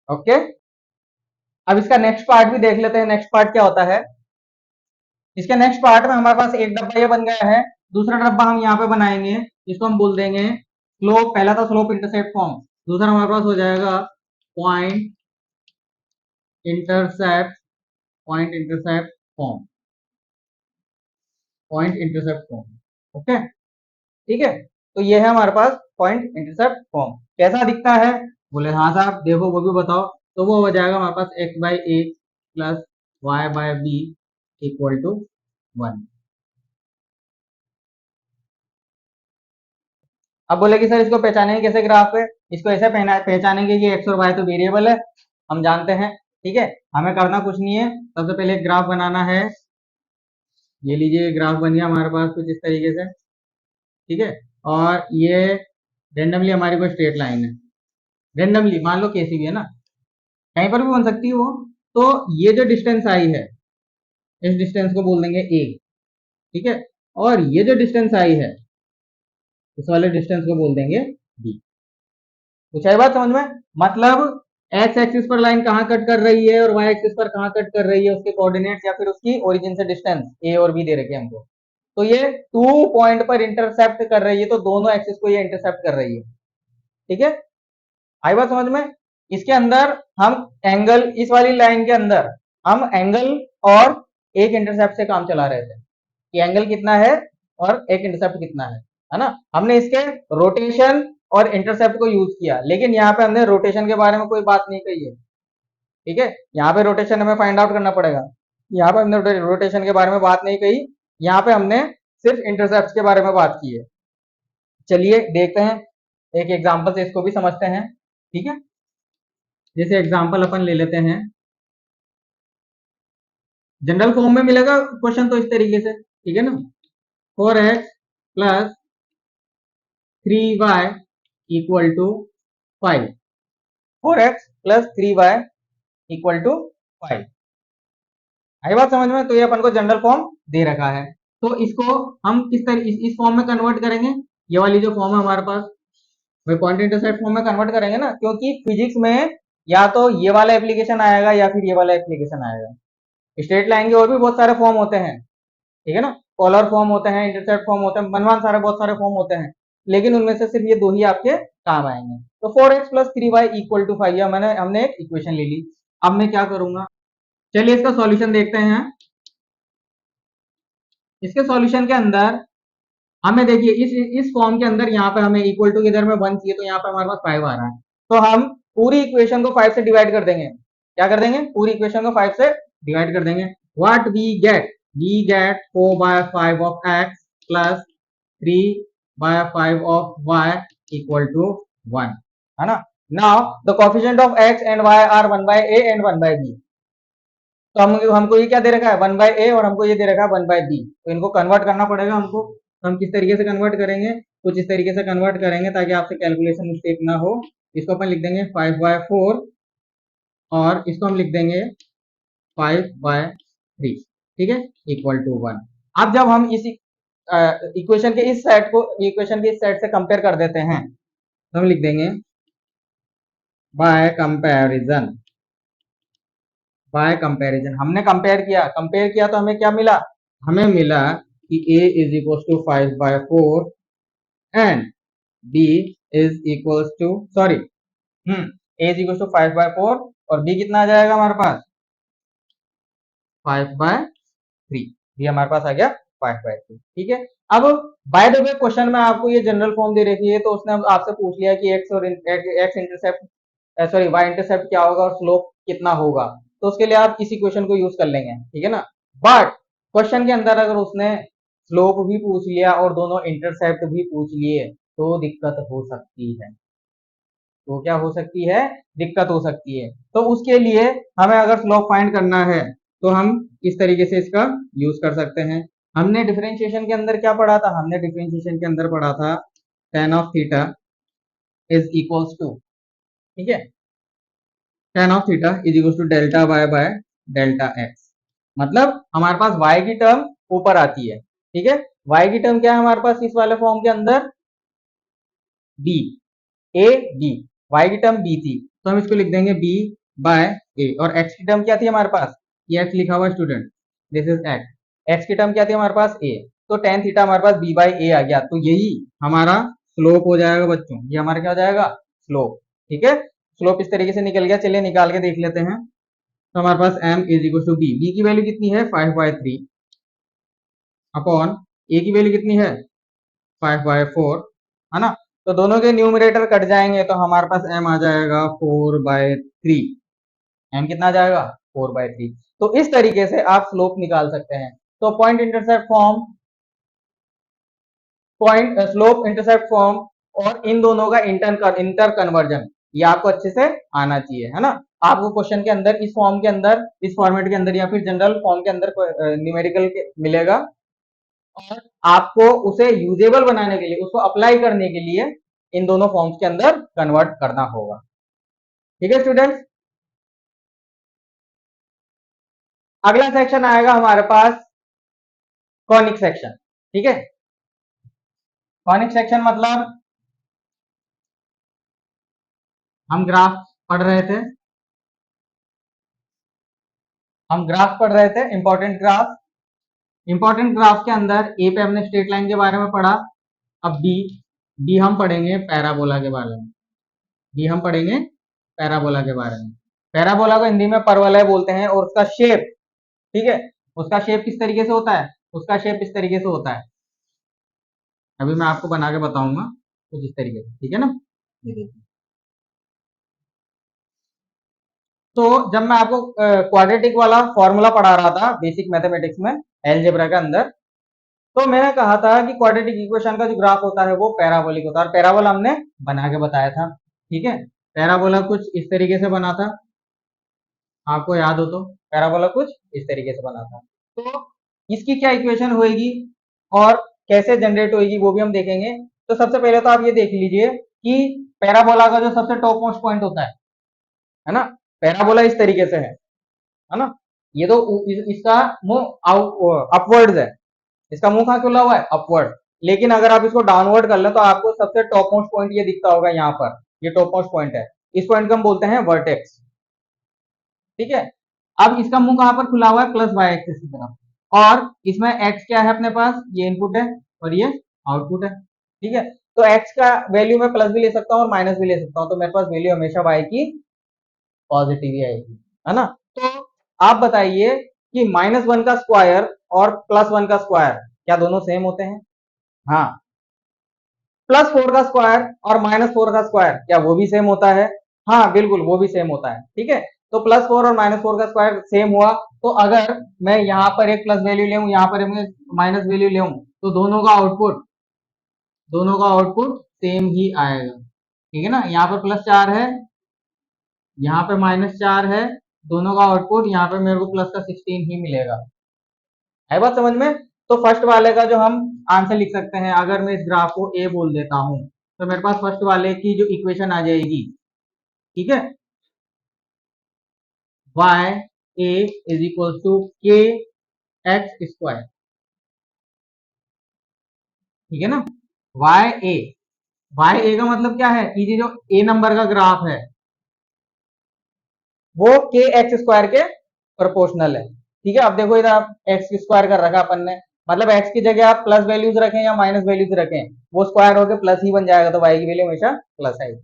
ओके, अब इसका नेक्स्ट पार्ट भी देख लेते हैं, नेक्स्ट पार्ट क्या होता है। इसके नेक्स्ट पार्ट में हमारे पास एक डब्बा ये बन गया है, दूसरा डब्बा हम यहाँ पे बनाएंगे, इसको हम बोल देंगे स्लोप। पहला था स्लोप इंटरसेप्ट फॉर्म, दूसरा हमारे पास हो जाएगा point intercept, point intercept form, point intercept form. Okay, ठीक है। तो ये है हमारे पास पॉइंट इंटरसेप्ट फॉर्म। कैसा दिखता है, बोले हाँ साहब देखो वो भी बताओ, तो वो हो जाएगा हमारे पास X by A plus Y by B equal to 1। अब बोले कि सर इसको पहचानेंगे कैसे ग्राफ पे, इसको ऐसे पहचानेंगे कि एक्स और वाई तो वेरिएबल है, हम जानते हैं, ठीक है। हमें करना कुछ नहीं है, सबसे पहले एक ग्राफ बनाना है। ये लीजिए ग्राफ बन गया हमारे पास कुछ इस तरीके से, ठीक है। और ये रेंडमली हमारी कोई स्ट्रेट लाइन है, रेंडमली मान लो कैसी भी है ना, कहीं पर भी बन सकती है वो। तो ये जो डिस्टेंस आई है, इस डिस्टेंस को बोल देंगे ए, ठीक है। और ये जो डिस्टेंस आई है, इस वाले डिस्टेंस को बोल देंगे बी। कुछ है बात समझ में, मतलब एक्स एक्सिस पर लाइन कहाँ कट कर रही है और वाई एक्सिस पर कहाँ कट कर रही है, उसके कोऑर्डिनेट्स या फिर उसकी ओरिजिन से डिस्टेंस ए और बी दे रखे हैं हमको। तो ये 2 पॉइंट पर इंटरसेप्ट कर रही है, तो दोनों एक्सिस को ये इंटरसेप्ट कर रही है, ठीक है। आई बात समझ में। इसके अंदर हम एंगल, इस वाली लाइन के अंदर हम एंगल और एक इंटरसेप्ट से काम चला रहे थे कि एंगल कितना है और एक इंटरसेप्ट कितना है। है ना। हमने इसके रोटेशन और इंटरसेप्ट को यूज किया, लेकिन यहाँ पे हमने रोटेशन के बारे में कोई बात नहीं कही है, ठीक है। यहाँ पे रोटेशन हमें फाइंड आउट करना पड़ेगा, यहाँ पे हमने रोटेशन के बारे में बात नहीं कही, यहाँ पे हमने सिर्फ इंटरसेप्ट के बारे में बात की है। चलिए देखते हैं एक एग्जाम्पल से, इसको भी समझते हैं, ठीक है। जैसे एग्जाम्पल अपन ले लेते हैं, जनरल फॉर्म में मिलेगा क्वेश्चन तो इस तरीके से, ठीक है ना। 4x plus 3y equal to 5, 4x plus 3y equal to 5, आई बात समझ में। तो ये अपन को जनरल फॉर्म दे रखा है, तो इसको हम किस तरह इस फॉर्म में कन्वर्ट करेंगे। ये वाली जो फॉर्म है हमारे पास, वे पॉइंट इंटरसेप्ट फॉर्म में कन्वर्ट करेंगे ना, क्योंकि फिजिक्स में या तो ये वाला एप्लीकेशन आएगा या फिर ये वाला एप्लीकेशन आएगा। स्ट्रेट लाइन के और भी बहुत सारे फॉर्म होते हैं, ठीक है ना। पोलर फॉर्म होते हैं, इंटरसेप्ट फॉर्म होते हैं, मनमान सारे बहुत सारे फॉर्म होते हैं, लेकिन उनमें से सिर्फ ये दो ही आपके काम आएंगे। तो 4x plus 3y equal to 5, हमने एक इक्वेशन ले ली। अब मैं क्या करूंगा, चलिए इसका सॉल्यूशन देखते हैं। इसके सॉल्यूशन के अंदर हमें देखिए इस फॉर्म के अंदर यहाँ पे हमें इक्वल टू इधर में 1 चाहिए, तो यहाँ पे हमारे पास 5 आ रहा है, तो हम पूरी इक्वेशन को 5 से डिवाइड कर देंगे। क्या कर देंगे, पूरी इक्वेशन को 5 से डिवाइड कर देंगे। What we get 4/5 of x plus 3/5 of y equal to 1, है ना। Now the coefficient of x and y are 1/a and 1/b। तो हमको ये क्या दे रखा है, 1/a, और हमको ये दे रखा है 1/b, तो इनको कन्वर्ट करना पड़ेगा हमको। तो हम किस तरीके से कन्वर्ट करेंगे, कुछ इस तरीके से कन्वर्ट करेंगे ताकि आपसे कैलकुलेशन मिस्टेक ना हो। इसको अपन लिख देंगे 5/4 और इसको हम लिख देंगे 5/3, ठीक है, इक्वल टू 1। अब जब हम इस इक्वेशन के इस सेट को इक्वेशन के इस सेट से कंपेयर कर देते हैं, तो हम लिख देंगे बाय कंपैरिजन। बाय कंपैरिजन हमने कंपेयर किया तो हमें क्या मिला, हमें मिला कि a is equal to 5/4 and b is equal to a is equal to 5/4 और b कितना आ जाएगा हमारे पास 5/3, ये हमारे पास आ गया 5/3, ठीक है। अब बाय द वे क्वेश्चन में आपको ये जनरल फॉर्म दे रखी है, तो उसने आपसे पूछ लिया कि x intercept sorry y intercept क्या होगा और स्लोप कितना होगा, तो उसके लिए आप इस इक्वेशन को यूज कर लेंगे, ठीक है ना। बट क्वेश्चन के अंदर अगर उसने स्लोप भी पूछ लिया और दोनों इंटरसेप्ट भी पूछ लिए, तो दिक्कत हो सकती है। तो क्या हो सकती है, दिक्कत हो सकती है। तो उसके लिए हमें अगर स्लोप फाइंड करना है, तो हम इस तरीके से इसका यूज कर सकते हैं। हमने डिफरेंशिएशन के अंदर क्या पढ़ा था, हमने डिफरेंशिएशन के अंदर पढ़ा था tan of theta is equals to, ठीक है, tan of theta is equal to delta y by delta x. मतलब हमारे पास y की टर्म ऊपर आती है, ठीक है। y की टर्म क्या है हमारे पास इस वाले फॉर्म के अंदर, b, a b, y की टर्म b थी, तो हम इसको लिख देंगे b बाय a, और x की टर्म क्या थी हमारे पास, ये x लिखा हुआ स्टूडेंट, दिस इज x की टर्म क्या थी हमारे पास a, तो tan थीटा हमारे पास b बाय a आ गया, तो यही हमारा स्लोप हो जाएगा बच्चों, ये हमारा क्या हो जाएगा, स्लोप, ठीक है। स्लोप इस तरीके से निकल गया, चलिए निकाल के देख लेते हैं। तो हमारे पास m is equal to b की वैल्यू कितनी है 5/3 अपॉन a की वैल्यू कितनी है 5/4, है ना। तो दोनों के न्यूमरेटर कट जाएंगे, तो हमारे पास m आ जाएगा 4/3, m कितना आ जाएगा 4/3। तो इस तरीके से आप स्लोप निकाल सकते हैं। तो point intercept form, point slope intercept form और इन दोनों का इंटर कन्वर्जन, ये आपको अच्छे से आना चाहिए, है ना। आपको क्वेश्चन के अंदर इस फॉर्म के अंदर, इस फॉर्मेट के अंदर या फिर जनरल फॉर्म के अंदर न्यूमेरिकल मिलेगा, और आपको उसे यूजेबल बनाने के लिए, उसको अप्लाई करने के लिए इन दोनों फॉर्म्स के अंदर कन्वर्ट करना होगा, ठीक है स्टूडेंट्स। अगला सेक्शन आएगा हमारे पास कॉनिक सेक्शन, ठीक है। कॉनिक सेक्शन मतलब हम ग्राफ पढ़ रहे थे, इंपॉर्टेंट ग्राफ। इंपॉर्टेंट ग्राफ के अंदर ए पे हमने स्ट्रेट लाइन के बारे में पढ़ा, अब बी हम पढ़ेंगे पैराबोला के बारे में, बी हम पढ़ेंगे पैराबोला के बारे में। पैराबोला को हिंदी में परवलय बोलते हैं, और उसका शेप, ठीक है, उसका शेप किस तरीके से होता है, उसका शेप इस तरीके से होता है, अभी मैं आपको बना के बताऊंगा कुछ इस तरीके से, ठीक है ना। ये देखिए, तो जब मैं आपको क्वाड्रेटिक वाला फॉर्मूला पढ़ा रहा था बेसिक मैथमेटिक्स में एलजेब्रा के अंदर, तो मैंने कहा था कि क्वाड्रेटिक इक्वेशन का जो ग्राफ होता है वो पैराबोलिक होता है, और पैराबोला हमने बना के बताया था, ठीक है। पैराबोला कुछ इस तरीके से बना था, आपको याद हो तो। पैराबोला कुछ इस तरीके से बना था। तो इसकी क्या इक्वेशन होएगी और कैसे जनरेट होएगी वो भी हम देखेंगे। तो सबसे पहले तो आप ये देख लीजिए कि पैराबोला का जो सबसे टॉप मोस्ट पॉइंट होता है ना, पैराबोला इस तरीके से है ना। ये तो इसका मुंह अपवर्ड्स है, इसका मुंह कहाँ खुला हुआ है, अपवर्ड। लेकिन अगर आप इसको डाउनवर्ड कर लें तो आपको सबसे टॉप मोस्ट पॉइंट ये दिखता होगा यहाँ पर, ये टॉप मोस्ट पॉइंट है। इस पॉइंट को हम बोलते हैं वर्टेक्स, ठीक है। अब इसका मुंह कहां पर खुला हुआ है, प्लस वाई एक्सिस की तरफ, और इसमें एक्स क्या है अपने पास, ये इनपुट है और ये आउटपुट है, ठीक है। तो एक्स का वैल्यू मैं प्लस भी ले सकता हूँ और माइनस भी ले सकता हूँ, तो मेरे पास वैल्यू हमेशा वाई की पॉजिटिव ही आएगी, है ना। तो आप बताइए कि -1 का स्क्वायर और +1 का स्क्वायर क्या दोनों सेम होते हैं? हाँ। +4 का स्क्वायर और -4 का स्क्वायर क्या वो भी सेम होता है? हाँ बिल्कुल, वो भी सेम होता है, ठीक है। तो +4 और -4 का स्क्वायर सेम हुआ, तो अगर मैं यहाँ पर एक प्लस वैल्यू ले, यहाँ पर मैं माइनस वैल्यू ले, तो दोनों का आउटपुट सेम ही आएगा, ठीक है ना। यहाँ पर +4 है, यहाँ पे -4 है, दोनों का आउटपुट यहाँ पे मेरे को प्लस का 16 ही मिलेगा। है बात समझ में? तो फर्स्ट वाले का जो हम आंसर लिख सकते हैं, अगर मैं इस ग्राफ को ए बोल देता हूं, तो मेरे पास फर्स्ट वाले की जो इक्वेशन आ जाएगी, ठीक है, y a is equal to k x square, ठीक है ना। y a का मतलब क्या है कि ये जो ए नंबर का ग्राफ है वो के एक्स स्क्वायर के प्रोपोर्शनल है, ठीक है। अब देखो इधर आप एक्स स्क्वायर कर रखा अपन ने, मतलब एक्स की जगह आप प्लस वैल्यूज रखें या माइनस वैल्यूज रखें, वो स्क्वायर होकर प्लस ही बन जाएगा, तो वाई की वैल्यू हमेशा प्लस आएगी,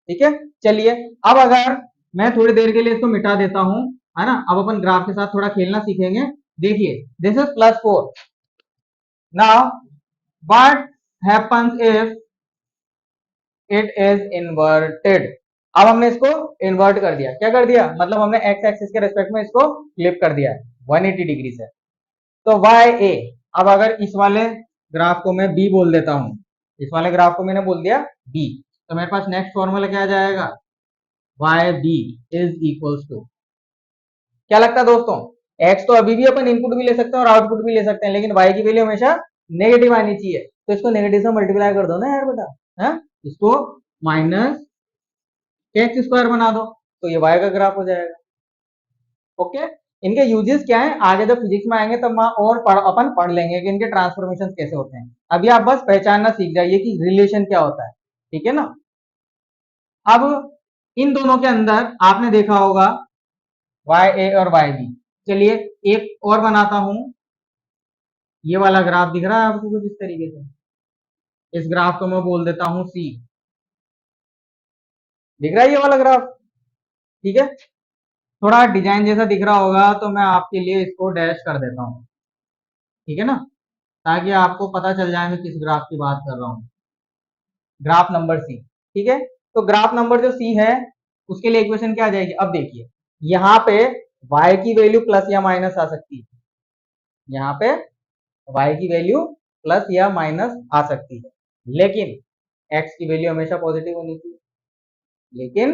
ठीक है। चलिए, अब अगर मैं थोड़ी देर के लिए इसको मिटा देता हूं, है ना, अब अपन ग्राफ के साथ थोड़ा खेलना सीखेंगे। देखिए, this is +4, now what happens if it is inverted. अब हमने इसको इन्वर्ट कर दिया, क्या कर दिया, मतलब हमने एक्स एक्सिस के रेस्पेक्ट में इसको फ्लिप कर दिया है 180 डिग्री से। तो वाई ए, अब अगर इस वाले ग्राफ को मैं बी बोल देता हूं, इस वाले ग्राफ को मैंने बोल दिया बी, तो मेरे पास नेक्स्ट फॉर्मूला क्या आ जाएगा, y b is equals to, क्या लगता है दोस्तों, एक्स तो अभी भी अपन इनपुट भी ले सकते हैं और आउटपुट भी ले सकते हैं, लेकिन वाई की वैल्यू हमेशा नेगेटिव आनी चाहिए, तो इसको नेगेटिव से मल्टीप्लाई कर दो ना यार बेटा, है, इसको माइनस एक्स स्क्वायर बना दो, तो ये वाई का ग्राफ हो जाएगा। ओके, इनके यूजेस क्या है आगे जब फिजिक्स में आएंगे तब वहां और अपन पढ़ लेंगे कि इनके ट्रांसफॉर्मेशन कैसे होते हैं। अभी आप बस पहचानना सीख जाइए कि रिलेशन क्या होता है, ठीक है ना। अब इन दोनों के अंदर आपने देखा होगा वाई ए और वाई बी। चलिए एक और बनाता हूं, ये वाला ग्राफ दिख रहा है आपको कुछ इस तरीके से, इस ग्राफ को मैं बोल देता हूं सी, दिख रहा है ये वाला ग्राफ, ठीक है। थोड़ा डिजाइन जैसा दिख रहा होगा तो मैं आपके लिए इसको डैश कर देता हूँ, ठीक है ना, ताकि आपको पता चल जाए मैं किस ग्राफ की बात कर रहा हूँ। ग्राफ नंबर सी, ठीक है। तो ग्राफ नंबर जो सी है उसके लिए इक्वेशन क्या आ जाएगी, अब देखिए यहाँ पे y की वैल्यू प्लस या माइनस आ सकती है, यहाँ पे y की वैल्यू प्लस या माइनस आ सकती है, लेकिन x की वैल्यू हमेशा पॉजिटिव होनी चाहिए, लेकिन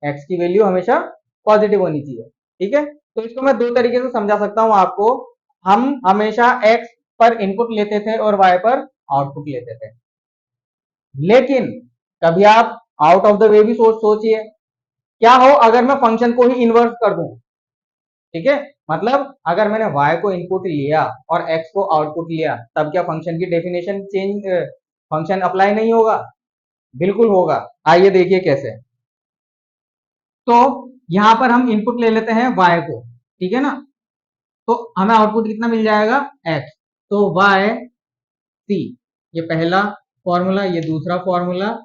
x की वैल्यू हमेशा पॉजिटिव होनी चाहिए, ठीक है। तो इसको मैं दो तरीके से समझा सकता हूं आपको, हम हमेशा x पर इनपुट लेते थे और y पर आउटपुट लेते थे, लेकिन कभी आप आउट ऑफ द वे भी सोचिए, क्या हो अगर मैं फंक्शन को ही इन्वर्स कर दूं, ठीक है। मतलब अगर मैंने y को इनपुट लिया और x को आउटपुट लिया, तब क्या फंक्शन की डेफिनेशन चेंज, फंक्शन अप्लाई नहीं होगा, बिल्कुल होगा। आइए देखिए कैसे। तो यहां पर हम इनपुट ले लेते हैं y को, ठीक है ना, तो हमें आउटपुट कितना मिल जाएगा, x, तो y c, ये पहला फॉर्मूला, ये दूसरा फॉर्मूला,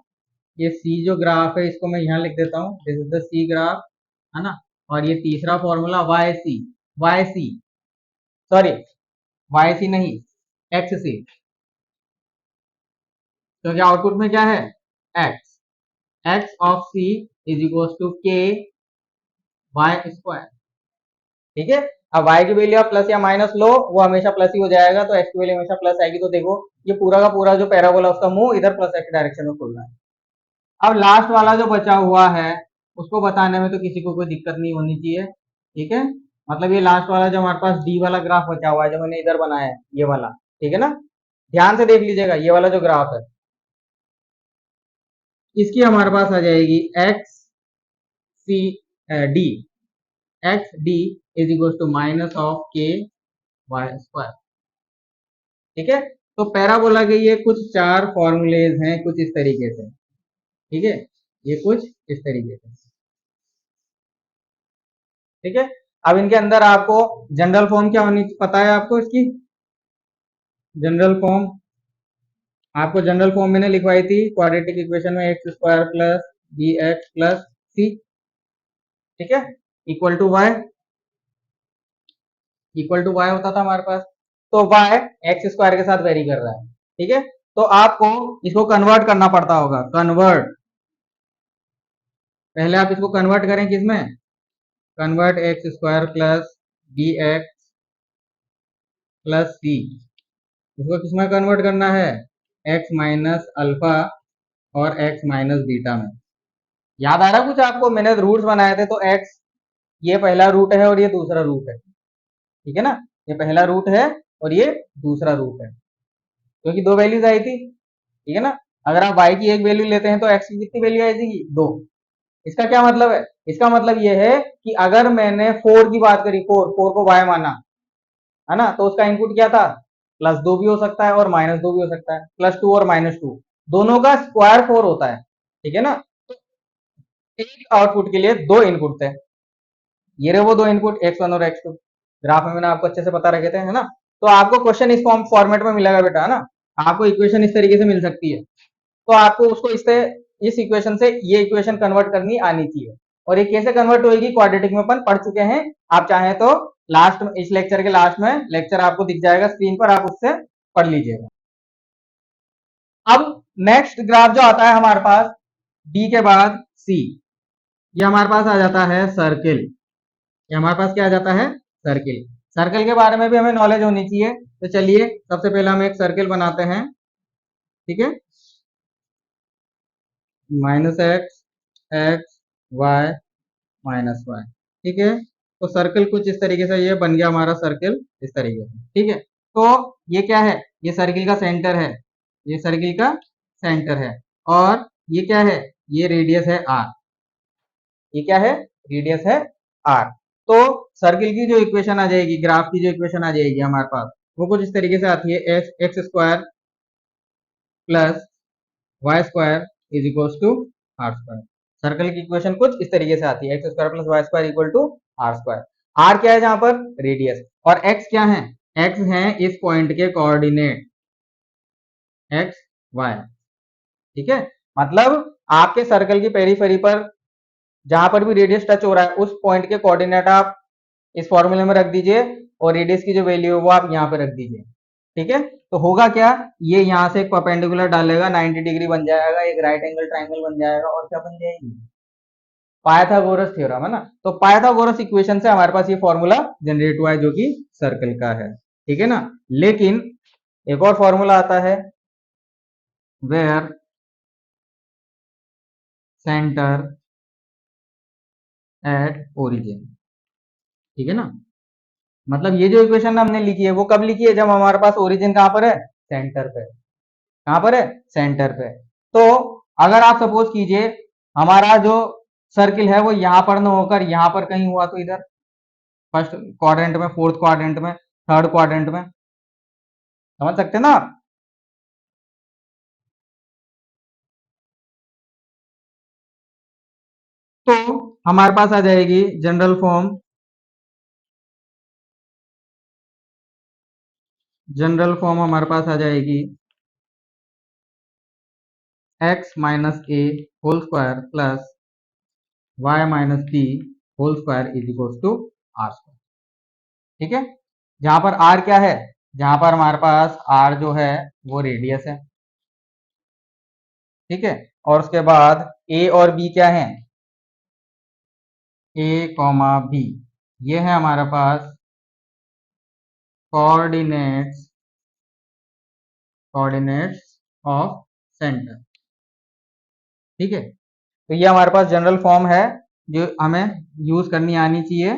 ये c जो ग्राफ है इसको मैं यहां लिख देता हूं, this is the c graph, है ना, और ये तीसरा formula y c sorry y c नहीं, x c, क्योंकि आउटपुट में क्या है, x, x of c is equal to k y square. ठीक है, अब y की वैल्यू आप प्लस या माइनस लो, वो हमेशा प्लस ही हो जाएगा, तो x की वैल्यू हमेशा प्लस आएगी। तो देखो ये पूरा का पूरा जो पैराबोला उसका मुंह इधर प्लस x डायरेक्शन में खुल रहा है। अब लास्ट वाला जो बचा हुआ है उसको बताने में तो किसी को कोई दिक्कत नहीं होनी चाहिए। ठीक है, मतलब ये लास्ट वाला जो हमारे पास डी वाला ग्राफ बचा हुआ है जो मैंने इधर बनाया है, ये वाला, ठीक है ना, ध्यान से देख लीजिएगा, ये वाला जो ग्राफ है इसकी हमारे पास आ जाएगी x c d, x d is equal to minus of k y square. ठीक है, तो पैराबोला के ये कुछ चार फॉर्मूलेज हैं कुछ इस तरीके से। ठीक है, ये कुछ इस तरीके से। ठीक है, अब इनके अंदर आपको जनरल फॉर्म क्या होनी पता है आपको इसकी, जनरल फॉर्म आपको जनरल फॉर्म मैंने लिखवाई थी क्वाड्रेटिक इक्वेशन में, X square plus B X plus C, ठीक है, equal to Y, equal to Y होता था हमारे पास। तो वाई एक्स स्क्वायर के साथ वेरी कर रहा है। ठीक है, तो आपको इसको कन्वर्ट करना पड़ता होगा, कन्वर्ट, पहले आप इसको कन्वर्ट करें किसमें, convert X square plus B X plus C, इसको किसमें कन्वर्ट करना है, एक्स माइनस अल्फा और एक्स माइनस बीटा में। याद आ रहा कुछ आपको, मैंने रूट्स बनाए थे, तो एक्स ये पहला रूट है और ये दूसरा रूट है। ठीक है ना, ये पहला रूट है और ये दूसरा रूट है, क्योंकि दो वैल्यूज आई थी। ठीक है ना, अगर आप y की एक वैल्यू लेते हैं तो x की कितनी वैल्यू आई थी, दो। इसका क्या मतलब है, इसका मतलब ये है कि अगर मैंने 4 की बात करी, 4 को y माना है ना, तो उसका इनपुट क्या था, +2 भी हो सकता है और -2 भी हो सकता है, +2 और -2 दोनों का स्क्वायर 4 होता है। ठीक है ना, तो एक आउटपुट के लिए दो इनपुट थे, ये रहे वो दो इनपुट x1 और x2, ग्राफ में मैंने आपको अच्छे से पता रखे थे, है ना। तो आपको क्वेश्चन इस फॉर्म फॉर्मेट में मिलेगा बेटा, है ना, आपको इक्वेशन इस तरीके से मिल सकती है, तो आपको उसको इस इक्वेशन से ये इक्वेशन कन्वर्ट करनी आनी चाहिए। और ये कैसे कन्वर्ट होगी, क्वाड्रेटिक में अपन पढ़ चुके हैं, आप चाहें तो लास्ट में, इस लेक्चर के लास्ट में लेक्चर आपको दिख जाएगा स्क्रीन पर, आप उससे पढ़ लीजिएगा। अब नेक्स्ट ग्राफ जो आता है हमारे पास डी के बाद सी, ये हमारे पास आ जाता है सर्किल, ये हमारे पास क्या आ जाता है, सर्किल। सर्कल के बारे में भी हमें नॉलेज होनी चाहिए, तो चलिए सबसे पहले हम एक सर्किल बनाते हैं। ठीक है, -x x y -y, ठीक है, तो सर्कल कुछ इस तरीके से ये बन गया हमारा सर्कल, इस तरीके से। ठीक है, तो ये क्या है, ये सर्किल का सेंटर है, ये सर्किल का सेंटर है, और ये क्या है, ये रेडियस है r, ये क्या है, रेडियस है r। तो सर्किल की जो इक्वेशन आ जाएगी, ग्राफ की जो इक्वेशन आ जाएगी हमारे पास, वो कुछ इस तरीके से आती है, x square plus y square is equal to r square. Circle की इक्वेशन कुछ इस तरीके से आती है, x square plus y square equal to r square. R क्या है जहां पर, रेडियस, और एक्स क्या है, एक्स है इस पॉइंट के कोऑर्डिनेट, एक्स वाई। ठीक है, मतलब आपके सर्कल की पेरीफेरी पर जहां पर भी रेडियस टच हो रहा है उस पॉइंट के कोऑर्डिनेट आप इस फॉर्मूले में रख दीजिए, और रेडियस की जो वैल्यू है वो आप यहाँ पे रख दीजिए। ठीक है, तो होगा क्या, ये यहाँ से एक परपेंडिकुलर डालेगा, 90 डिग्री बन जाएगा, एक राइट एंगल ट्राइंगल बन जाएगा, और क्या बन जाएगी, पाइथागोरस थ्योरम, है ना। तो पाइथागोरस इक्वेशन से हमारे पास ये फॉर्मूला जनरेट हुआ है जो कि सर्कल का है। ठीक है ना, लेकिन एक और फॉर्मूला आता है, वेयर सेंटर एट ओरिजिन। ठीक है ना, मतलब ये जो इक्वेशन हमने लिखी है वो कब लिखी है, जब हमारे पास ओरिजिन कहां पर है, सेंटर पे, कहां पर है, सेंटर पे। तो अगर आप सपोज कीजिए हमारा जो सर्किल है वो यहां पर ना होकर यहां पर कहीं हुआ, तो इधर फर्स्ट क्वाड्रेंट में, फोर्थ क्वाड्रेंट में, थर्ड क्वाड्रेंट में, समझ सकते हैं ना आप। तो हमारे पास आ जाएगी जनरल फॉर्म, जनरल फॉर्म हमारे पास आ जाएगी x minus a whole square plus y minus b whole square is equal to r square. ठीक है, जहां पर r क्या है, जहां पर हमारे पास r जो है वो रेडियस है, ठीक है, और उसके बाद ए और बी क्या है, ए कॉमा बी, ये है हमारे पास कोऑर्डिनेट्स कोऑर्डिनेट्स ऑफ सेंटर। ठीक है, तो ये हमारे पास जनरल फॉर्म है जो हमें यूज करनी आनी चाहिए,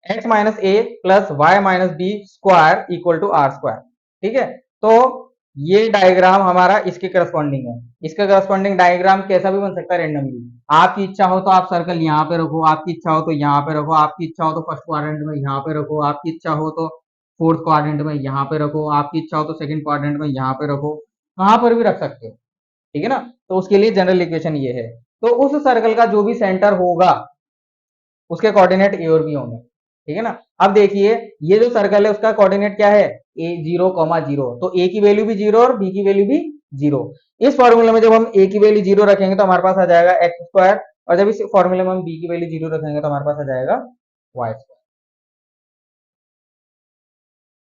x minus a plus Y minus b square equal to r square. ठीक है, तो ये डायग्राम हमारा इसके करस्पॉन्डिंग है। इसका करस्पॉन्डिंग डायग्राम कैसा भी बन सकता है रेंडमली। आपकी इच्छा हो तो आप सर्कल यहाँ पे रखो, आपकी इच्छा हो तो यहाँ पे रखो, आपकी इच्छा हो तो फर्स्ट क्वाड्रेंट में यहाँ पे रखो, आपकी इच्छा हो तो फोर्थ क्वाड्रेंट में यहाँ पे रखो, आपकी इच्छा हो तो सेकंड क्वाड्रेंट में यहाँ पे रखो, कहाँ पर भी रख सकते हो। ठीक है ना, तो उसके लिए जनरल इक्वेशन ये है। तो उस सर्कल का जो भी सेंटर होगा उसके कोऑर्डिनेट ए और बी होंगे। ठीक है ना, अब देखिए ये जो सर्कल है उसका कोऑर्डिनेट क्या है, ए 0,0, तो ए की वैल्यू भी 0 और बी की वैल्यू भी 0। इस फॉर्मूले में जब हम ए की वैल्यू 0 रखेंगे तो हमारे पास आ जाएगा एक्स स्क्वायर, और जब इस फॉर्मूले में हम बी की वैल्यू 0 रखेंगे तो हमारे पास आ जाएगा वाई स्क्वायर।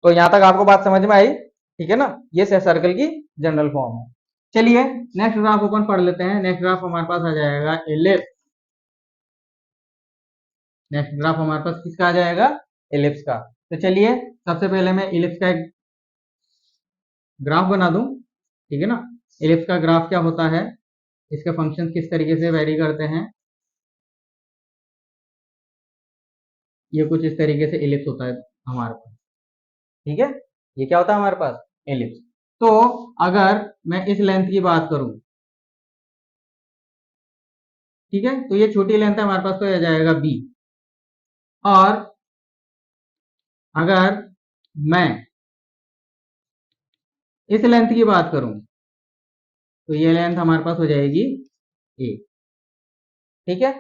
तो यहां तक आपको बात समझ में आई, ठीक है ना, ये सर्कल की जनरल फॉर्म है। चलिए नेक्स्ट ग्राफ अपन पढ़ लेते हैं। नेक्स्ट ग्राफ हमारे पास आ जाएगा एलिप्स। नेक्स्ट ग्राफ हमारे पास किसका आ जाएगा, एलिप्स का। तो चलिए सबसे पहले मैं एलिप्स का एक ग्राफ बना दूं। ठीक है ना, एलिप्स का ग्राफ क्या होता है, इसके फंक्शन किस तरीके से वेरी करते हैं, ये कुछ इस तरीके से एलिप्स होता है हमारे पास। ठीक है, ये क्या होता है हमारे पास, एलिप्स। तो अगर मैं इस लेंथ की बात करूं, ठीक है, तो ये छोटी लेंथ है हमारे पास, तो आ जाएगा बी। और अगर मैं इस लेंथ की बात करूं तो ये लेंथ हमारे पास हो जाएगी ए। ठीक है,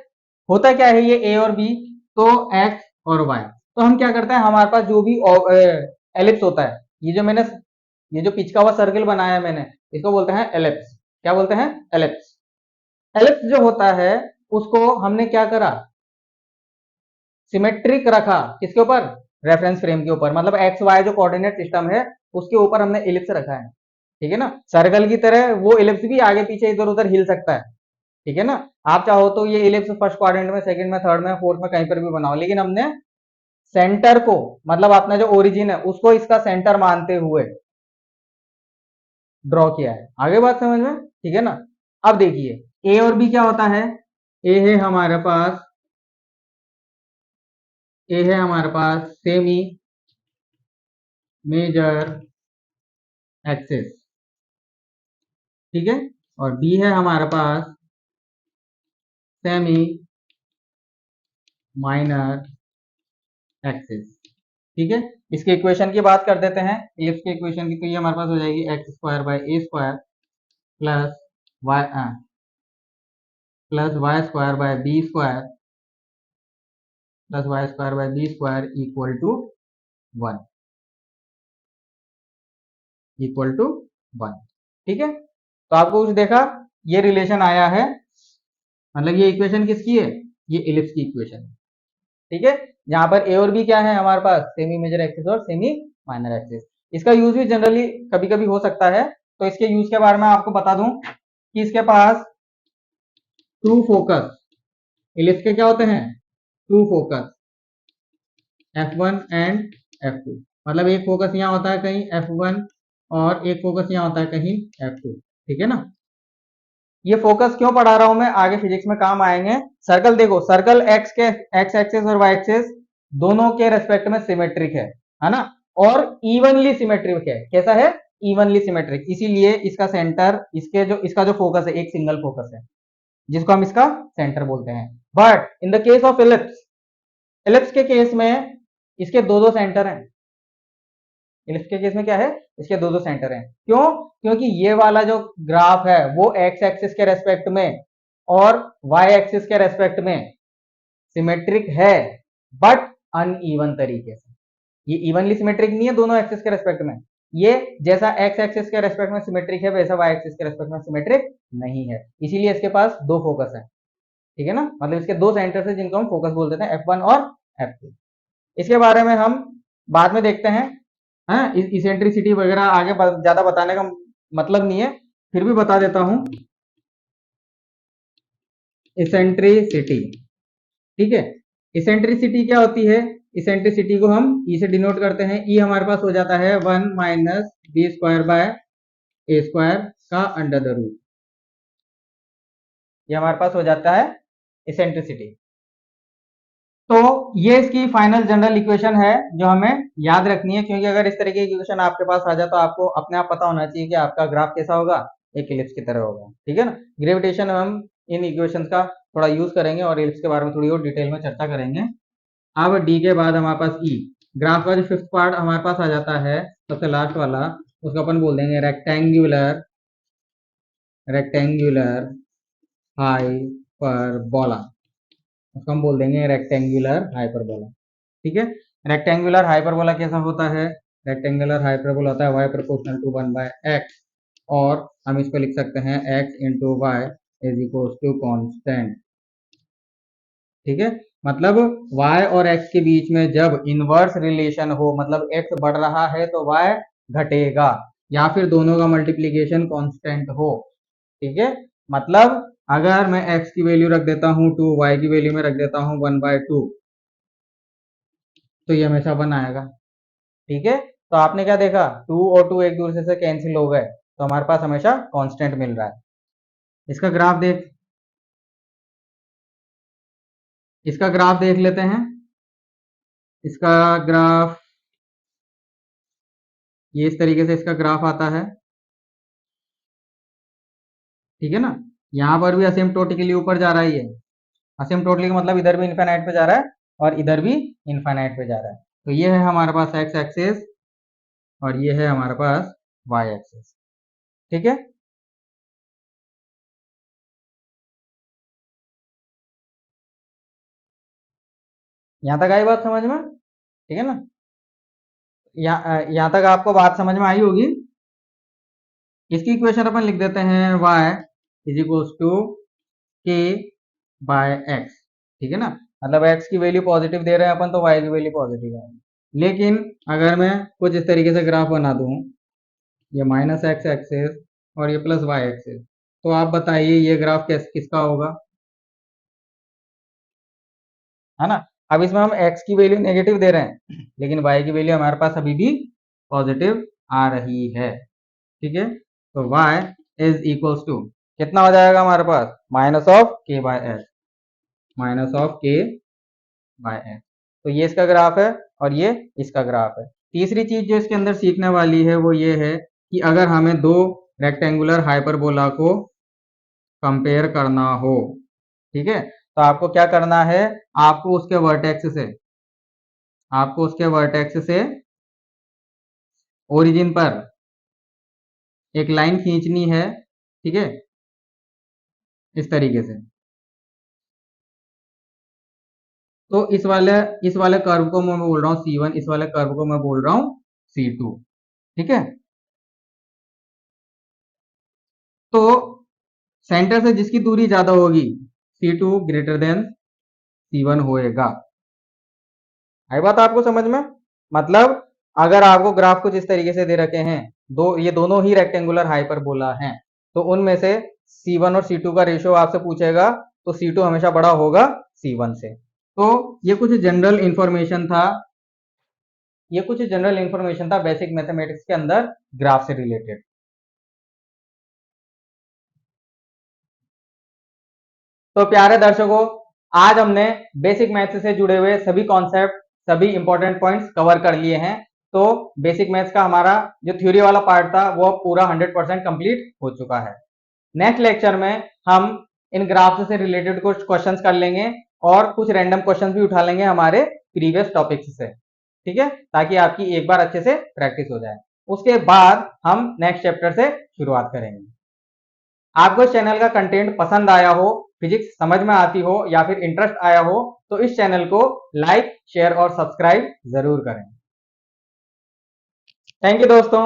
होता क्या है ये ए और बी, तो एक्स और वाई। तो हम क्या करते हैं, हमारे पास जो भी एलिप्स होता है, ये जो पिच का हुआ सर्कल बनाया है मैंने, इसको बोलते हैं एलिप्स। क्या बोलते हैं, एलिप्स। एलिप्स जो होता है उसको हमने क्या करा, सिमेट्रिक रखा, किसके ऊपर, रेफरेंस फ्रेम के ऊपर, मतलब एक्स वाई जो कोऑर्डिनेट सिस्टम है उसके ऊपर हमने एलिप्स रखा है। ठीक है ना, सर्कल की तरह वो एलिप्स भी आगे पीछे इधर उधर हिल सकता है। ठीक है ना, आप चाहो तो ये एलिप्स फर्स्ट क्वाड्रेंट में, सेकंड में, थर्ड में, फोर्थ में कहीं पर भी बनाओ, लेकिन हमने सेंटर को, मतलब अपना जो ओरिजिन है उसको इसका सेंटर मानते हुए ड्रॉ किया है। आगे बात समझ में, ठीक है ना। अब देखिए ए और बी क्या होता है, ए है हमारे पास, ए है हमारे पास सेमी मेजर एक्सिस। ठीक है, और बी है हमारे पास सेमी माइनर एक्सिस। ठीक है, इसके इक्वेशन की बात कर देते हैं, एलिप्स के इक्वेशन की। तो ये हमारे पास हो जाएगी x square by a square plus y square by b square plus y square by b square equal to 1, equal to 1। ठीक है, तो आपको कुछ देखा, ये रिलेशन आया है, मतलब ये इक्वेशन किसकी है, ये एलिप्स की इक्वेशन है। ठीक है, यहाँ पर ए और बी क्या है हमारे पास, सेमी मेजर एक्सिस और सेमी माइनर एक्सिस। इसका यूज भी जनरली कभी कभी हो सकता है, तो इसके यूज के बारे में आपको बता दूं कि इसके पास टू फोकस, एलिप्स के क्या होते हैं, to focus, F1 and F2, मतलब एक फोकस यहाँ होता है कहीं F1 और एक फोकस यहाँ होता है कहीं F2। ठीक है ना, ये फोकस क्यों पढ़ा रहा हूं मैं, आगे फिजिक्स में काम आएंगे। सर्कल देखो, सर्कल एक्स एक्सेस और वाई एक्सेस दोनों के रेस्पेक्ट में सिमेट्रिक है ना, और इवनली सिमेट्रिक है। कैसा है, इवनली सिमेट्रिक, इसीलिए इसका सेंटर, इसका जो फोकस है एक सिंगल फोकस है, जिसको हम इसका सेंटर बोलते हैं। But in the case of ellipse, ellipse के केस में इसके दो दो सेंटर हैं। एलिप्स के केस में क्या है, इसके दो दो सेंटर हैं। क्यों, क्योंकि ये वाला जो ग्राफ है वो एक्स एक्सिस के रेस्पेक्ट में और वाई एक्सिस के रेस्पेक्ट में सिमेट्रिक है, बट अनइवन तरीके से। ये इवनली सिमेट्रिक नहीं है दोनों एक्सिस के रेस्पेक्ट में, ये जैसा एक्स एक्सिस के रेस्पेक्ट में सिमेट्रिक है वैसा वाई एक्सिस के रेस्पेक्ट में सिमेट्रिक नहीं है। इसीलिए इसके पास दो फोकस है। ठीक है ना, मतलब इसके दो सेंटर है जिनको हम फोकस बोल देते हैं, F1 और F2। इसके बारे में हम बाद में देखते हैं, हाँ, इसेंट्रिसिटी वगैरह आगे ज्यादा बताने का मतलब नहीं है। फिर भी बता देता हूं, इसेंट्रिसिटी। ठीक है, इसेंट्रिसिटी क्या होती है? इसेंट्रिसिटी को हम ई से डिनोट करते हैं। ई हमारे पास हो जाता है 1 minus b square by a square का अंडर द रूट। ये हमारे पास हो जाता है इसेंट्रिसिटी। तो ये इसकी फाइनल जनरल इक्वेशन है जो हमें याद रखनी है, क्योंकि अगर इस तरह की इक्वेशन आपके पास आ जाए तो आपको अपने आप पता होना चाहिए कि आपका ग्राफ कैसा होगा, एक इलिप्स की तरह होगा। ठीक है ना। ग्रेविटेशन में हम इन इक्वेशंस का थोड़ा यूज करेंगे और इलिप्स के बारे में थोड़ी और डिटेल में चर्चा करेंगे। अब डी के बाद हमारे पास ई, ग्राफ का जो फिफ्थ पार्ट हमारे पास आ जाता है, सबसे लास्ट वाला, उसको अपन बोल देंगे रेक्टेंगुलर रेक्टेंगुलर हाइपरबोला। उसको हम बोल देंगे रेक्टेंगुलर हाइपरबोला। ठीक है, रेक्टेंगुलर हाइपरबोला कैसा होता है? रेक्टेंगुलर हाइपरबोला होता है y proportional to 1 by x, और हम इसको लिख सकते हैं x into y is equal to constant. ठीक है, मतलब y और x के बीच में जब इनवर्स रिलेशन हो, मतलब x बढ़ रहा है तो y घटेगा, या फिर दोनों का मल्टीप्लीकेशन कांस्टेंट हो। ठीक है, मतलब अगर मैं x की वैल्यू रख देता हूं 2, y की वैल्यू में रख देता हूं 1/2, तो ये हमेशा 1 आएगा। ठीक है, तो आपने क्या देखा, 2 और 2 एक दूसरे से कैंसिल हो गए, तो हमारे पास हमेशा कांस्टेंट मिल रहा है। इसका ग्राफ देख इसका ग्राफ देख लेते हैं। इसका ग्राफ ये इस तरीके से इसका ग्राफ आता है। ठीक है ना, यहां पर भी असिम्प्टोटिकली ऊपर जा रहा है ये। असिम्प्टोटिकली का मतलब इधर भी इनफाइनाइट पे जा रहा है और इधर भी इनफाइनाइट पे जा रहा है। तो ये है हमारे पास एक्स एक्सिस और ये है हमारे पास वाई एक्सिस। ठीक है, यहां तक आई बात समझ में? ठीक है ना, यहां तक आपको बात समझ में आई होगी। इसकी इक्वेशन अपन लिख देते हैं y इज इक्वल्स टू के बाय एक्स। ठीक है ना, मतलब x की वैल्यू पॉजिटिव दे रहे हैं अपन तो y की वैल्यू पॉजिटिव है। लेकिन अगर मैं कुछ इस तरीके से ग्राफ बना दूं, ये माइनस एक्स एक्सिस और ये प्लस वाई एक्सिस, तो आप बताइए ये ग्राफ किसका होगा? है ना। अब इसमें हम x की वैल्यू नेगेटिव दे रहे हैं, लेकिन y की वैल्यू हमारे पास अभी भी पॉजिटिव आ रही है। ठीक है, तो y इज इक्वल्स टू कितना हो जाएगा हमारे पास? माइनस ऑफ के बाय एस, माइनस ऑफ के बाय एस। तो ये इसका ग्राफ है और ये इसका ग्राफ है। तीसरी चीज जो इसके अंदर सीखने वाली है वो ये है कि अगर हमें दो रेक्टेंगुलर हाइपरबोला को कंपेयर करना हो, ठीक है, तो आपको क्या करना है? आपको उसके वर्टेक्स से ओरिजिन पर एक लाइन खींचनी है। ठीक है, इस तरीके से। तो इस वाले कर्व को मैं बोल रहा हूँ C1, इस वाले कर्व को मैं बोल रहा हूँ C2। ठीक है, तो सेंटर से जिसकी दूरी ज्यादा होगी C2 ग्रेटर देन C1 होएगा। आई बात आपको समझ में? मतलब अगर आपको ग्राफ कुछ इस तरीके से दे रखे हैं, ये दोनों ही रेक्टेंगुलर हाइपरबोला हैं, तो उनमें से C1 और C2 का रेशियो आपसे पूछेगा, तो C2 हमेशा बड़ा होगा C1 से। तो ये कुछ जनरल इंफॉर्मेशन था बेसिक मैथमेटिक्स के अंदर ग्राफ से रिलेटेड। तो प्यारे दर्शकों, आज हमने बेसिक मैथ्स से जुड़े हुए सभी कॉन्सेप्ट, सभी इंपॉर्टेंट पॉइंट्स कवर कर लिए हैं। तो बेसिक मैथ्स का हमारा जो थ्योरी वाला पार्ट था वो पूरा 100% कंप्लीट हो चुका है। नेक्स्ट लेक्चर में हम इन ग्राफ्स से रिलेटेड कुछ क्वेश्चंस कर लेंगे और कुछ रैंडम क्वेश्चंस भी उठा लेंगे हमारे प्रीवियस टॉपिक्स से। ठीक है, ताकि आपकी एक बार अच्छे से प्रैक्टिस हो जाए। उसके बाद हम नेक्स्ट चैप्टर से शुरुआत करेंगे। आपको इस चैनल का कंटेंट पसंद आया हो, फिजिक्स समझ में आती हो या फिर इंटरेस्ट आया हो, तो इस चैनल को लाइक, शेयर और सब्सक्राइब जरूर करें। थैंक यू दोस्तों।